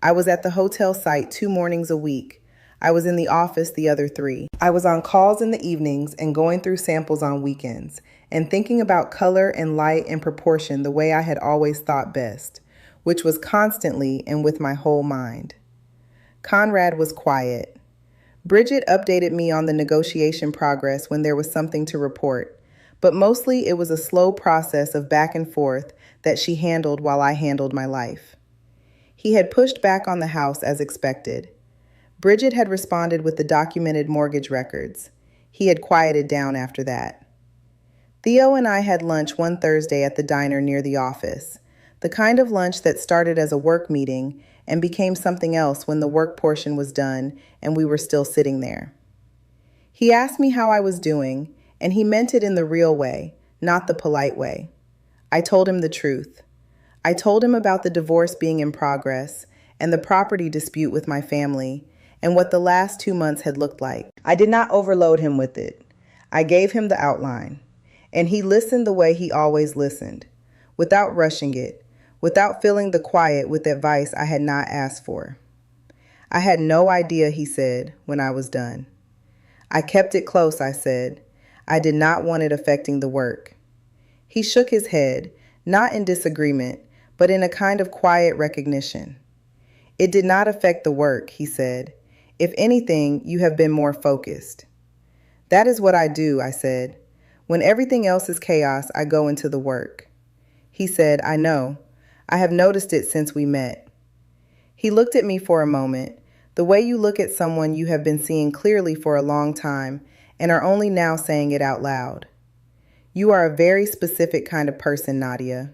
I was at the hotel site 2 mornings a week. I was in the office the other 3. I was on calls in the evenings and going through samples on weekends, and thinking about color and light and proportion the way I had always thought best, which was constantly and with my whole mind. Conrad was quiet. Bridget updated me on the negotiation progress when there was something to report, but mostly it was a slow process of back and forth that she handled while I handled my life. He had pushed back on the house as expected. Bridget had responded with the documented mortgage records. He had quieted down after that. Theo and I had lunch one Thursday at the diner near the office, the kind of lunch that started as a work meeting and became something else when the work portion was done and we were still sitting there. He asked me how I was doing, and he meant it in the real way, not the polite way. I told him the truth. I told him about the divorce being in progress and the property dispute with my family and what the last 2 months had looked like. I did not overload him with it. I gave him the outline, and he listened the way he always listened, without rushing it, without filling the quiet with advice I had not asked for. "I had no idea," he said, when I was done. "I kept it close," I said. "I did not want it affecting the work." He shook his head, not in disagreement, but in a kind of quiet recognition. "It did not affect the work," he said. "If anything, you have been more focused." "That is what I do," I said. "When everything else is chaos, I go into the work." He said, "I know. I have noticed it since we met." He looked at me for a moment, the way you look at someone you have been seeing clearly for a long time and are only now saying it out loud. "You are a very specific kind of person, Nadia."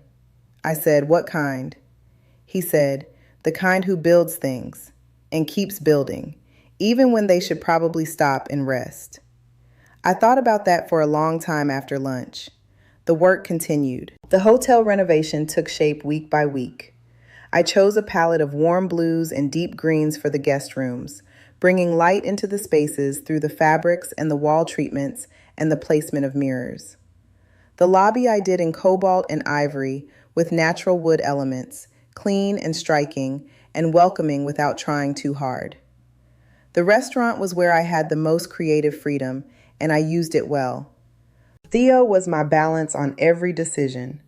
I said, "What kind?" He said, "The kind who builds things and keeps building, even when they should probably stop and rest." I thought about that for a long time after lunch. The work continued. The hotel renovation took shape week by week. I chose a palette of warm blues and deep greens for the guest rooms, bringing light into the spaces through the fabrics and the wall treatments and the placement of mirrors. The lobby I did in cobalt and ivory with natural wood elements, clean and striking, and welcoming without trying too hard. The restaurant was where I had the most creative freedom, and I used it well. Theo was my balance on every decision.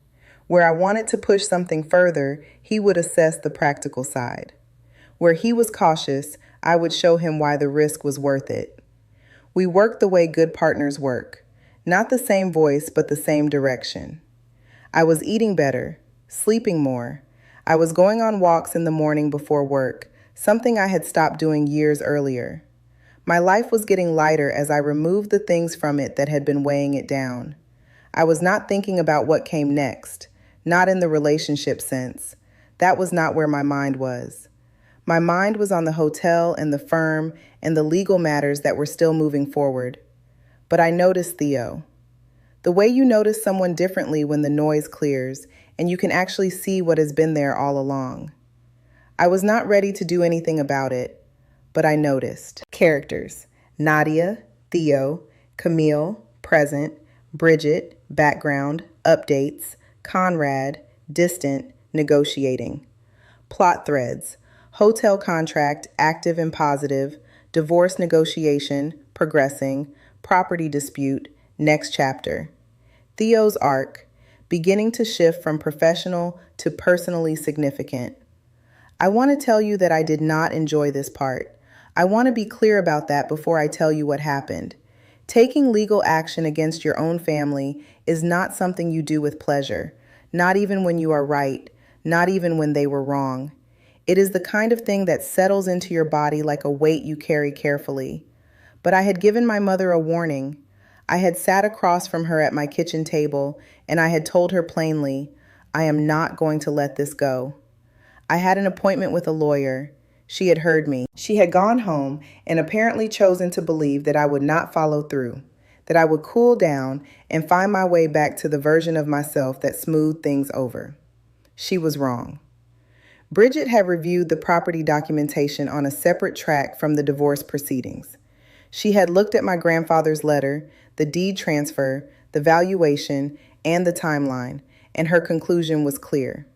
Where I wanted to push something further, he would assess the practical side. Where he was cautious, I would show him why the risk was worth it. We worked the way good partners work. Not the same voice, but the same direction. I was eating better, sleeping more. I was going on walks in the morning before work, something I had stopped doing years earlier. My life was getting lighter as I removed the things from it that had been weighing it down. I was not thinking about what came next, not in the relationship sense. That was not where my mind was. My mind was on the hotel and the firm and the legal matters that were still moving forward. But I noticed Theo. The way you notice someone differently when the noise clears and you can actually see what has been there all along. I was not ready to do anything about it, but I noticed. Characters: Nadia, Theo, Camille, present, Bridget, background, updates, Conrad, distant, negotiating. Plot threads: hotel contract, active and positive, divorce negotiation, progressing, property dispute, next chapter. Theo's arc: beginning to shift from professional to personally significant. I want to tell you that I did not enjoy this part. I want to be clear about that before I tell you what happened. Taking legal action against your own family is not something you do with pleasure, not even when you are right, not even when they were wrong. It is the kind of thing that settles into your body like a weight you carry carefully. But I had given my mother a warning. I had sat across from her at my kitchen table, and I had told her plainly, I am not going to let this go. I had an appointment with a lawyer. She had heard me. She had gone home and apparently chosen to believe that I would not follow through, that I would cool down and find my way back to the version of myself that smoothed things over. She was wrong. Bridget had reviewed the property documentation on a separate track from the divorce proceedings. She had looked at my grandfather's letter, the deed transfer, the valuation, and the timeline, and her conclusion was clear.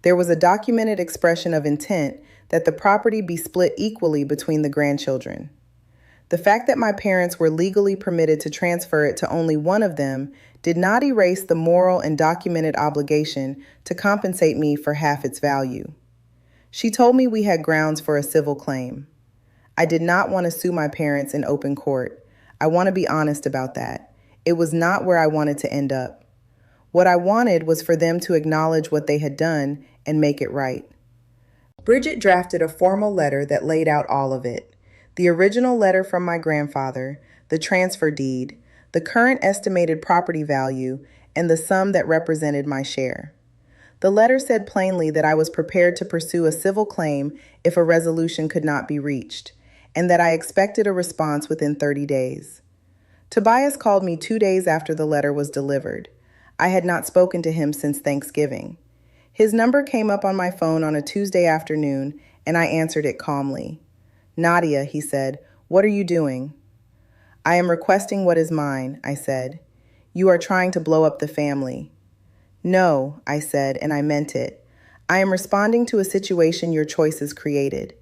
There was a documented expression of intent that the property be split equally between the grandchildren. The fact that my parents were legally permitted to transfer it to only one of them did not erase the moral and documented obligation to compensate me for half its value. She told me we had grounds for a civil claim. I did not want to sue my parents in open court. I want to be honest about that. It was not where I wanted to end up. What I wanted was for them to acknowledge what they had done and make it right. Bridget drafted a formal letter that laid out all of it. The original letter from my grandfather, the transfer deed, the current estimated property value, and the sum that represented my share. The letter said plainly that I was prepared to pursue a civil claim if a resolution could not be reached, and that I expected a response within 30 days. Tobias called me 2 days after the letter was delivered. I had not spoken to him since Thanksgiving. His number came up on my phone on a Tuesday afternoon, and I answered it calmly. Nadia, he said, what are you doing? I am requesting what is mine, I said. You are trying to blow up the family. No, I said, and I meant it. I am responding to a situation your choices created.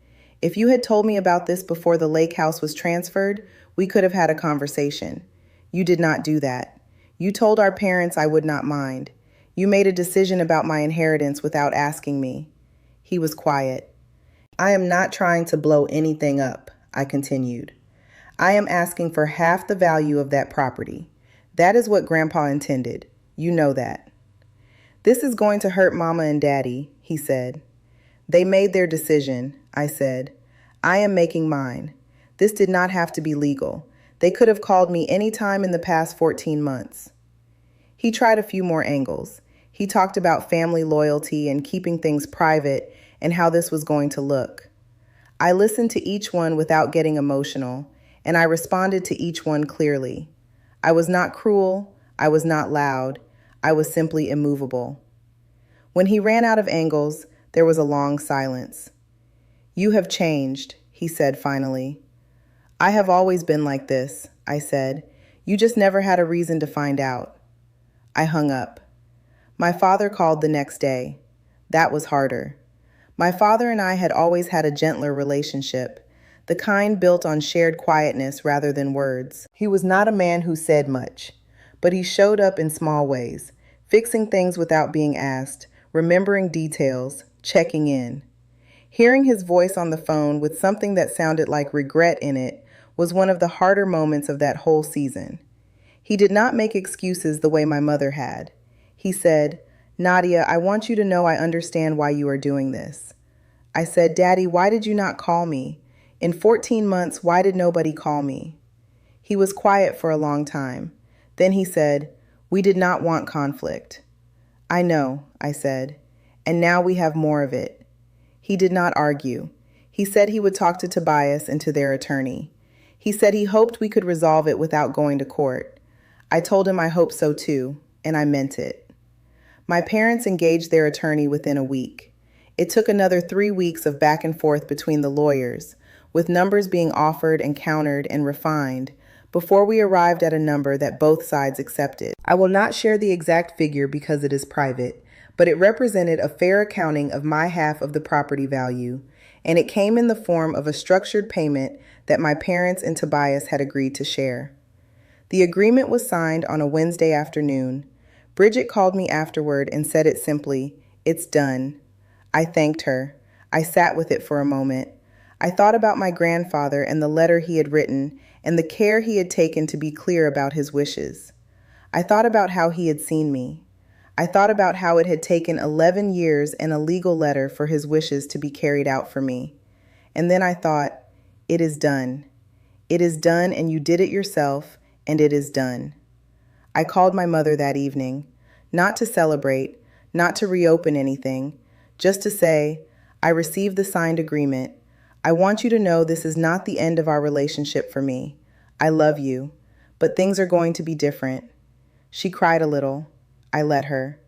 If you had told me about this before the lake house was transferred, we could have had a conversation. You did not do that. You told our parents I would not mind. You made a decision about my inheritance without asking me. He was quiet. I am not trying to blow anything up, I continued. I am asking for half the value of that property. That is what Grandpa intended. You know that. This is going to hurt Mama and Daddy, he said. They made their decision, I said. I am making mine. This did not have to be legal. They could have called me any time in the past 14 months. He tried a few more angles. He talked about family loyalty and keeping things private and how this was going to look. I listened to each one without getting emotional, and I responded to each one clearly. I was not cruel. I was not loud. I was simply immovable. When he ran out of angles, there was a long silence. You have changed, he said finally. I have always been like this, I said. You just never had a reason to find out. I hung up. My father called the next day. That was harder. My father and I had always had a gentler relationship, the kind built on shared quietness rather than words. He was not a man who said much, but he showed up in small ways, fixing things without being asked, remembering details, checking in. Hearing his voice on the phone with something that sounded like regret in it was one of the harder moments of that whole season. He did not make excuses the way my mother had. He said, Nadia, I want you to know I understand why you are doing this. I said, Daddy, why did you not call me? In 14 months, why did nobody call me? He was quiet for a long time. Then he said, we did not want conflict. I know, I said, and now we have more of it. He did not argue. He said he would talk to Tobias and to their attorney. He said he hoped we could resolve it without going to court. I told him I hoped so too, and I meant it. My parents engaged their attorney within a week. It took another 3 weeks of back and forth between the lawyers, with numbers being offered and countered and refined, before we arrived at a number that both sides accepted. I will not share the exact figure because it is private, but it represented a fair accounting of my half of the property value, and it came in the form of a structured payment that my parents and Tobias had agreed to share. The agreement was signed on a Wednesday afternoon. Bridget called me afterward and said it simply, "It's done." I thanked her. I sat with it for a moment. I thought about my grandfather and the letter he had written and the care he had taken to be clear about his wishes. I thought about how he had seen me. I thought about how it had taken 11 years and a legal letter for his wishes to be carried out for me. And then I thought, it is done. It is done, and you did it yourself, and it is done. I called my mother that evening, not to celebrate, not to reopen anything, just to say, I received the signed agreement. I want you to know this is not the end of our relationship for me. I love you, but things are going to be different. She cried a little. I let her.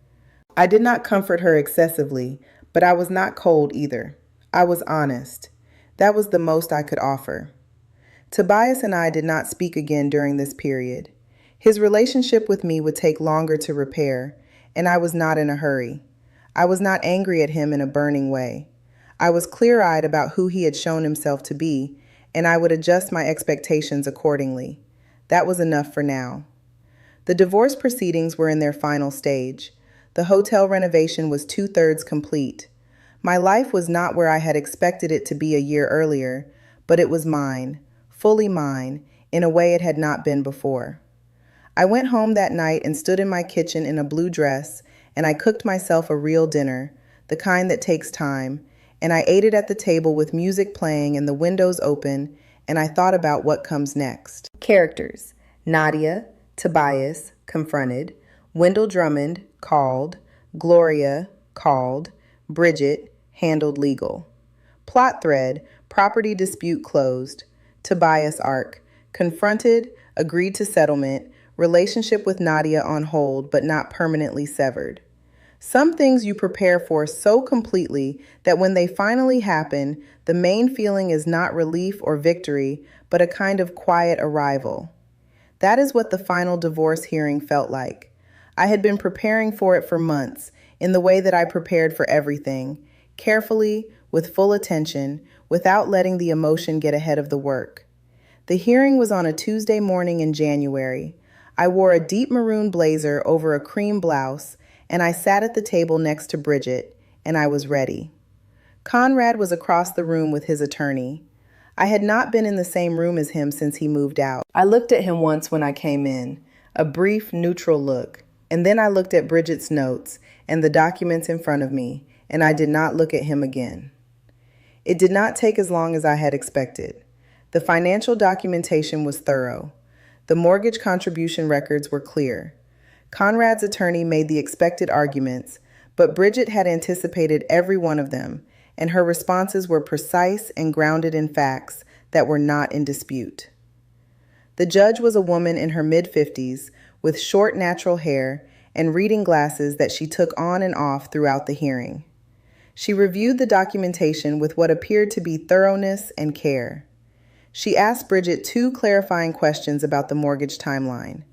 I did not comfort her excessively, but I was not cold either. I was honest. That was the most I could offer. Tobias and I did not speak again during this period. His relationship with me would take longer to repair, and I was not in a hurry. I was not angry at him in a burning way. I was clear-eyed about who he had shown himself to be, and I would adjust my expectations accordingly. That was enough for now. The divorce proceedings were in their final stage. The hotel renovation was 2/3 complete. My life was not where I had expected it to be a year earlier, but it was mine, fully mine, in a way it had not been before. I went home that night and stood in my kitchen in a blue dress, and I cooked myself a real dinner, the kind that takes time, and I ate it at the table with music playing and the windows open, and I thought about what comes next. Characters: Nadia, Tobias, confronted; Wendell Drummond, called; Gloria, called; Bridget, handled legal. Plot thread: property dispute closed. Tobias arc: confronted, agreed to settlement, relationship with Nadia on hold but not permanently severed. Some things you prepare for so completely that when they finally happen, the main feeling is not relief or victory, but a kind of quiet arrival. That is what the final divorce hearing felt like. I had been preparing for it for months, in the way that I prepared for everything, carefully, with full attention, without letting the emotion get ahead of the work. The hearing was on a Tuesday morning in January. I wore a deep maroon blazer over a cream blouse, and I sat at the table next to Bridget, and I was ready. Conrad was across the room with his attorney. I had not been in the same room as him since he moved out. I looked at him once when I came in, a brief, neutral look, and then I looked at Bridget's notes and the documents in front of me, and I did not look at him again. It did not take as long as I had expected. The financial documentation was thorough. The mortgage contribution records were clear. Conrad's attorney made the expected arguments, but Bridget had anticipated every one of them, and her responses were precise and grounded in facts that were not in dispute. The judge was a woman in her mid-50s with short natural hair and reading glasses that she took on and off throughout the hearing. She reviewed the documentation with what appeared to be thoroughness and care. She asked Bridget 2 clarifying questions about the mortgage timeline.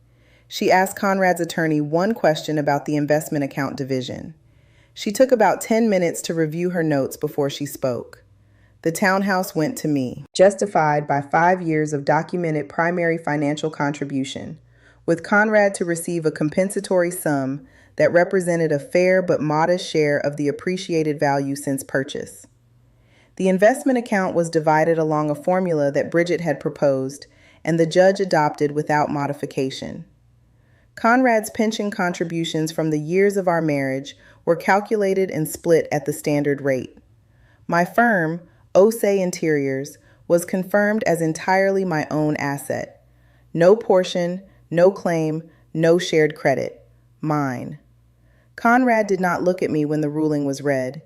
She asked Conrad's attorney 1 question about the investment account division. She took about 10 minutes to review her notes before she spoke. The townhouse went to me, justified by 5 years of documented primary financial contribution, with Conrad to receive a compensatory sum that represented a fair but modest share of the appreciated value since purchase. The investment account was divided along a formula that Bridget had proposed, and the judge adopted without modification. Conrad's pension contributions from the years of our marriage were calculated and split at the standard rate. My firm, Osei Interiors, was confirmed as entirely my own asset. No portion, no claim, no shared credit. Mine. Conrad did not look at me when the ruling was read.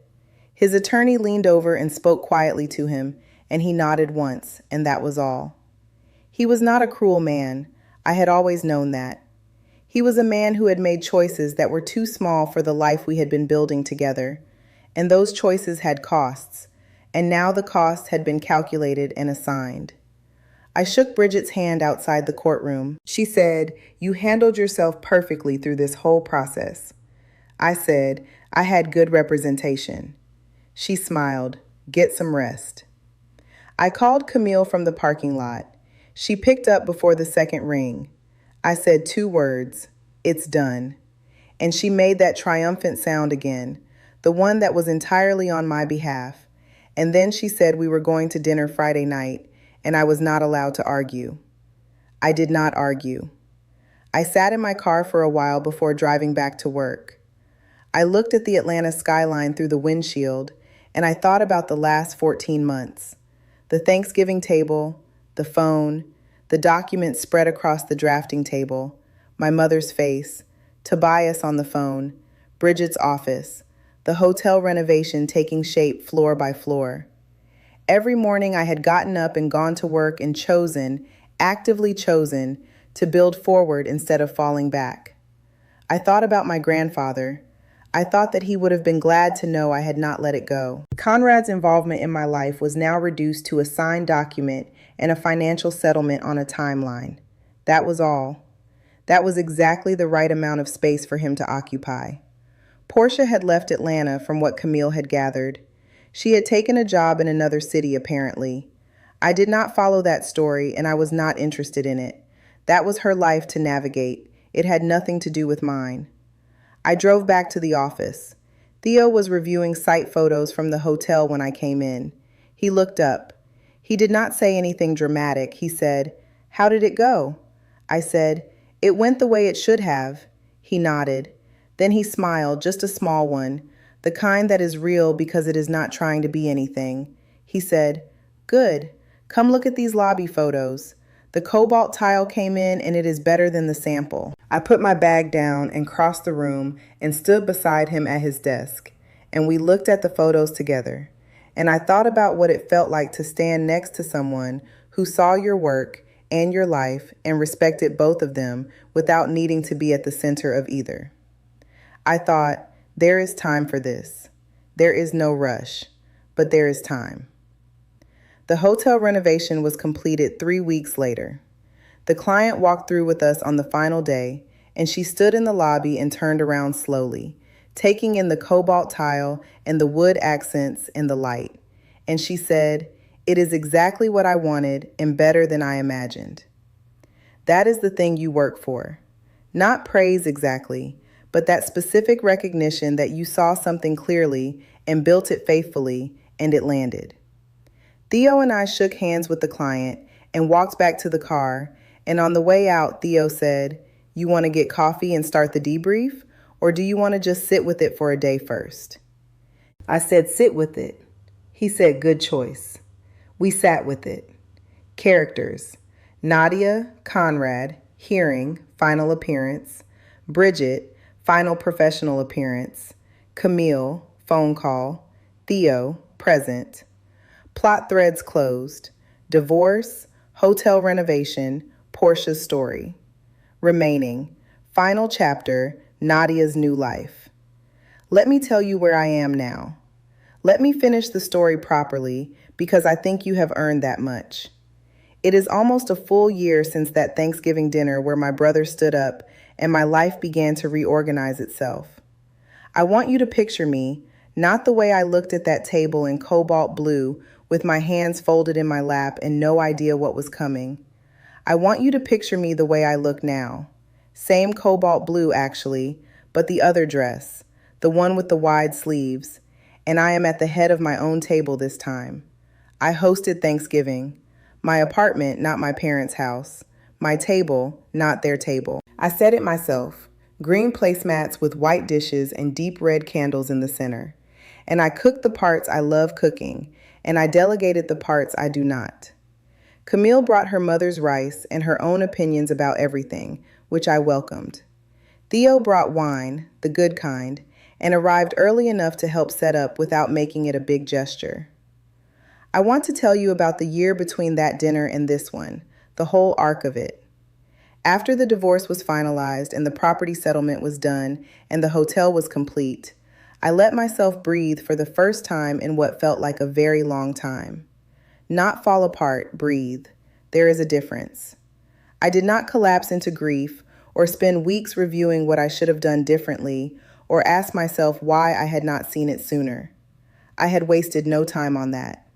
His attorney leaned over and spoke quietly to him, and he nodded once, and that was all. He was not a cruel man. I had always known that. He was a man who had made choices that were too small for the life we had been building together, and those choices had costs, and now the costs had been calculated and assigned. I shook Bridget's hand outside the courtroom. She said, "You handled yourself perfectly through this whole process." I said, "I had good representation." She smiled, "Get some rest." I called Camille from the parking lot. She picked up before the second ring. I said 2 words, "It's done." And she made that triumphant sound again, the one that was entirely on my behalf. And then she said we were going to dinner Friday night, and I was not allowed to argue. I did not argue. I sat in my car for a while before driving back to work. I looked at the Atlanta skyline through the windshield, and I thought about the last 14 months. The Thanksgiving table, the phone, the documents spread across the drafting table, my mother's face, Tobias on the phone, Bridget's office, the hotel renovation taking shape floor by floor. Every morning I had gotten up and gone to work and chosen, actively chosen, to build forward instead of falling back. I thought about my grandfather. I thought that he would have been glad to know I had not let it go. Conrad's involvement in my life was now reduced to a signed document and a financial settlement on a timeline. That was all. That was exactly the right amount of space for him to occupy. Portia had left Atlanta from what Camille had gathered. She had taken a job in another city, apparently. I did not follow that story, and I was not interested in it. That was her life to navigate. It had nothing to do with mine. I drove back to the office. Theo was reviewing site photos from the hotel when I came in. He looked up. He did not say anything dramatic. He said, "How did it go?" I said, "It went the way it should have." He nodded. Then he smiled, just a small one, the kind that is real because it is not trying to be anything. He said, "Good. Come look at these lobby photos. The cobalt tile came in and it is better than the sample." I put my bag down and crossed the room and stood beside him at his desk, and we looked at the photos together. And I thought about what it felt like to stand next to someone who saw your work and your life and respected both of them without needing to be at the center of either. I thought, there is time for this. There is no rush, but there is time. The hotel renovation was completed 3 weeks later. The client walked through with us on the final day, and she stood in the lobby and turned around slowly, taking in the cobalt tile and the wood accents and the light. And she said, "It is exactly what I wanted and better than I imagined." That is the thing you work for. Not praise exactly, but that specific recognition that you saw something clearly and built it faithfully, and it landed. Theo and I shook hands with the client and walked back to the car, and on the way out, Theo said, "You want to get coffee and start the debrief, or do you want to just sit with it for a day first?" I said, "Sit with it." He said, "Good choice." We sat with it. Characters: Nadia, Conrad, hearing, final appearance; Bridget, final professional appearance; Camille, phone call; Theo, present. Plot threads closed. Divorce, hotel renovation, Portia's story. Remaining, final chapter, Nadia's new life. Let me tell you where I am now. Let me finish the story properly because I think you have earned that much. It is almost a full year since that Thanksgiving dinner where my brother stood up and my life began to reorganize itself. I want you to picture me, not the way I looked at that table in cobalt blue with my hands folded in my lap and no idea what was coming. I want you to picture me the way I look now. Same cobalt blue, actually, but the other dress, the one with the wide sleeves, and I am at the head of my own table this time. I hosted Thanksgiving. My apartment, not my parents' house. My table, not their table. I set it myself. Green placemats with white dishes and deep red candles in the center. And I cooked the parts I love cooking, and I delegated the parts I do not. Camille brought her mother's rice and her own opinions about everything, which I welcomed. Theo brought wine, the good kind, and arrived early enough to help set up without making it a big gesture. I want to tell you about the year between that dinner and this one, the whole arc of it. After the divorce was finalized and the property settlement was done and the hotel was complete, I let myself breathe for the first time in what felt like a very long time. Not fall apart, breathe. There is a difference. I did not collapse into grief or spend weeks reviewing what I should have done differently or ask myself why I had not seen it sooner. I had wasted no time on that.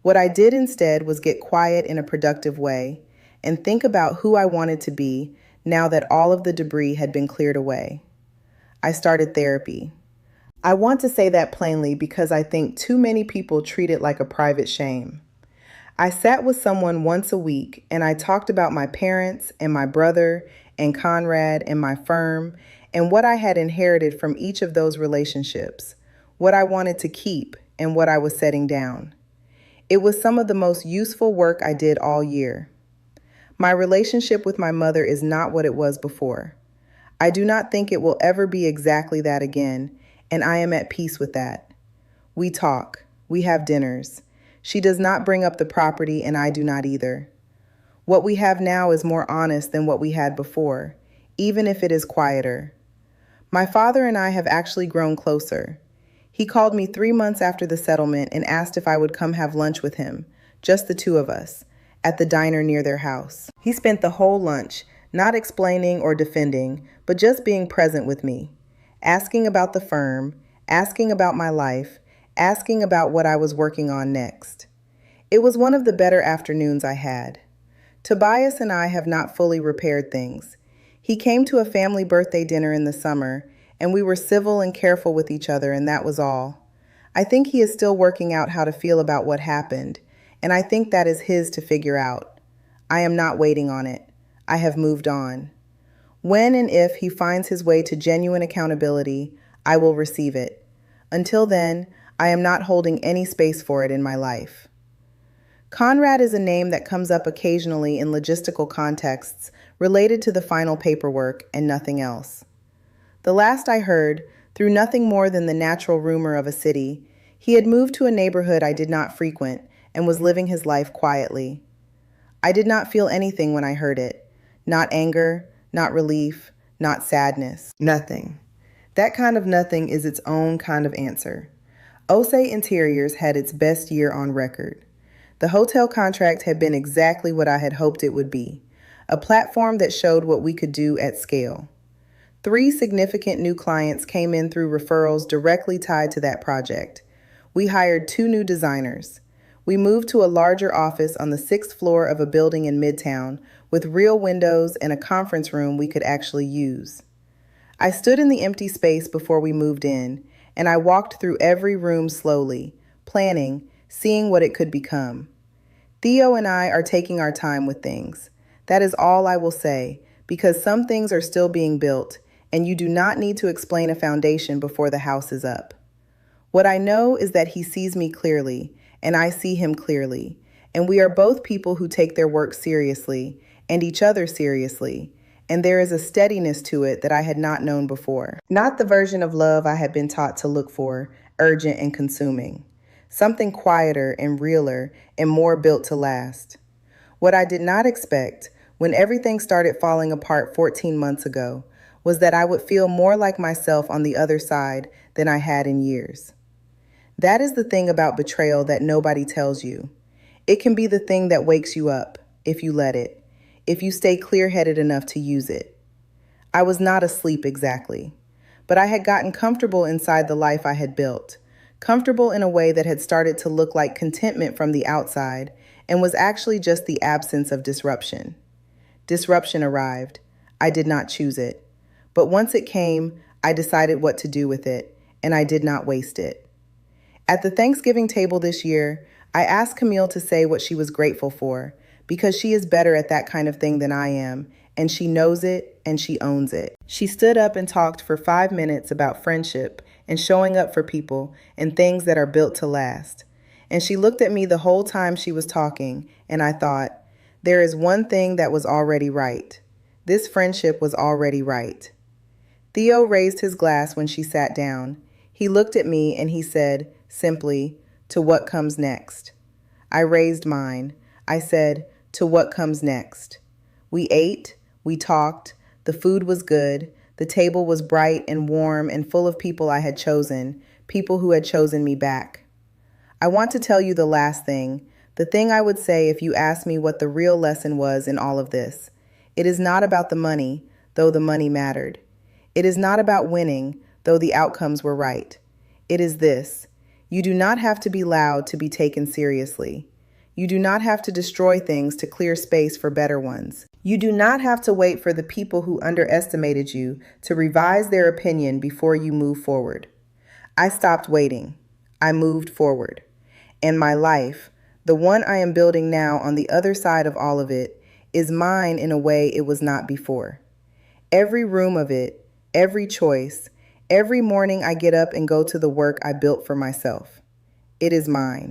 What I did instead was get quiet in a productive way and think about who I wanted to be now that all of the debris had been cleared away. I started therapy. I want to say that plainly because I think too many people treat it like a private shame. I sat with someone once a week and I talked about my parents and my brother and Conrad and my firm and what I had inherited from each of those relationships, what I wanted to keep, and what I was setting down. It was some of the most useful work I did all year. My relationship with my mother is not what it was before. I do not think it will ever be exactly that again, and I am at peace with that. We talk, we have dinners. She does not bring up the property, and I do not either. What we have now is more honest than what we had before, even if it is quieter. My father and I have actually grown closer. He called me 3 months after the settlement and asked if I would come have lunch with him, just the two of us, at the diner near their house. He spent the whole lunch, not explaining or defending, but just being present with me, asking about the firm, asking about my life, asking about what I was working on next. It was one of the better afternoons I had. Tobias and I have not fully repaired things. He came to a family birthday dinner in the summer, and we were civil and careful with each other, and that was all. I think he is still working out how to feel about what happened, and I think that is his to figure out. I am not waiting on it. I have moved on. When and if he finds his way to genuine accountability, I will receive it. Until then, I am not holding any space for it in my life. Conrad is a name that comes up occasionally in logistical contexts related to the final paperwork and nothing else. The last I heard, through nothing more than the natural rumor of a city, he had moved to a neighborhood I did not frequent and was living his life quietly. I did not feel anything when I heard it. Not anger, not relief, not sadness. Nothing. That kind of nothing is its own kind of answer. Osei Interiors had its best year on record. The hotel contract had been exactly what I had hoped it would be, a platform that showed what we could do at scale. 3 significant new clients came in through referrals directly tied to that project. We hired 2 new designers. We moved to a larger office on the 6th floor of a building in Midtown with real windows and a conference room we could actually use. I stood in the empty space before we moved in, and I walked through every room slowly, planning, seeing what it could become. Theo and I are taking our time with things. That is all I will say, because some things are still being built, and you do not need to explain a foundation before the house is up. What I know is that he sees me clearly, and I see him clearly, and we are both people who take their work seriously, and each other seriously, and there is a steadiness to it that I had not known before. Not the version of love I had been taught to look for, urgent and consuming. Something quieter and realer and more built to last. What I did not expect, when everything started falling apart 14 months ago, was that I would feel more like myself on the other side than I had in years. That is the thing about betrayal that nobody tells you. It can be the thing that wakes you up, if you let it, if you stay clear-headed enough to use it. I was not asleep exactly, but I had gotten comfortable inside the life I had built, comfortable in a way that had started to look like contentment from the outside and was actually just the absence of disruption. Disruption arrived. I did not choose it. But once it came, I decided what to do with it, and I did not waste it. At the Thanksgiving table this year, I asked Camille to say what she was grateful for, because she is better at that kind of thing than I am, and she knows it and she owns it. She stood up and talked for 5 minutes about friendship and showing up for people and things that are built to last. And she looked at me the whole time she was talking, and I thought, there is one thing that was already right. This friendship was already right. Theo raised his glass when she sat down. He looked at me and he said, simply, to what comes next. I raised mine. I said, to what comes next. We ate, we talked, the food was good, the table was bright and warm and full of people I had chosen, people who had chosen me back. I want to tell you the last thing, the thing I would say if you asked me what the real lesson was in all of this. It is not about the money, though the money mattered. It is not about winning, though the outcomes were right. It is this. You do not have to be loud to be taken seriously. You do not have to destroy things to clear space for better ones. You do not have to wait for the people who underestimated you to revise their opinion before you move forward. I stopped waiting. I moved forward. And my life, the one I am building now on the other side of all of it, is mine in a way it was not before. Every room of it, every choice, every morning I get up and go to the work I built for myself. It is mine.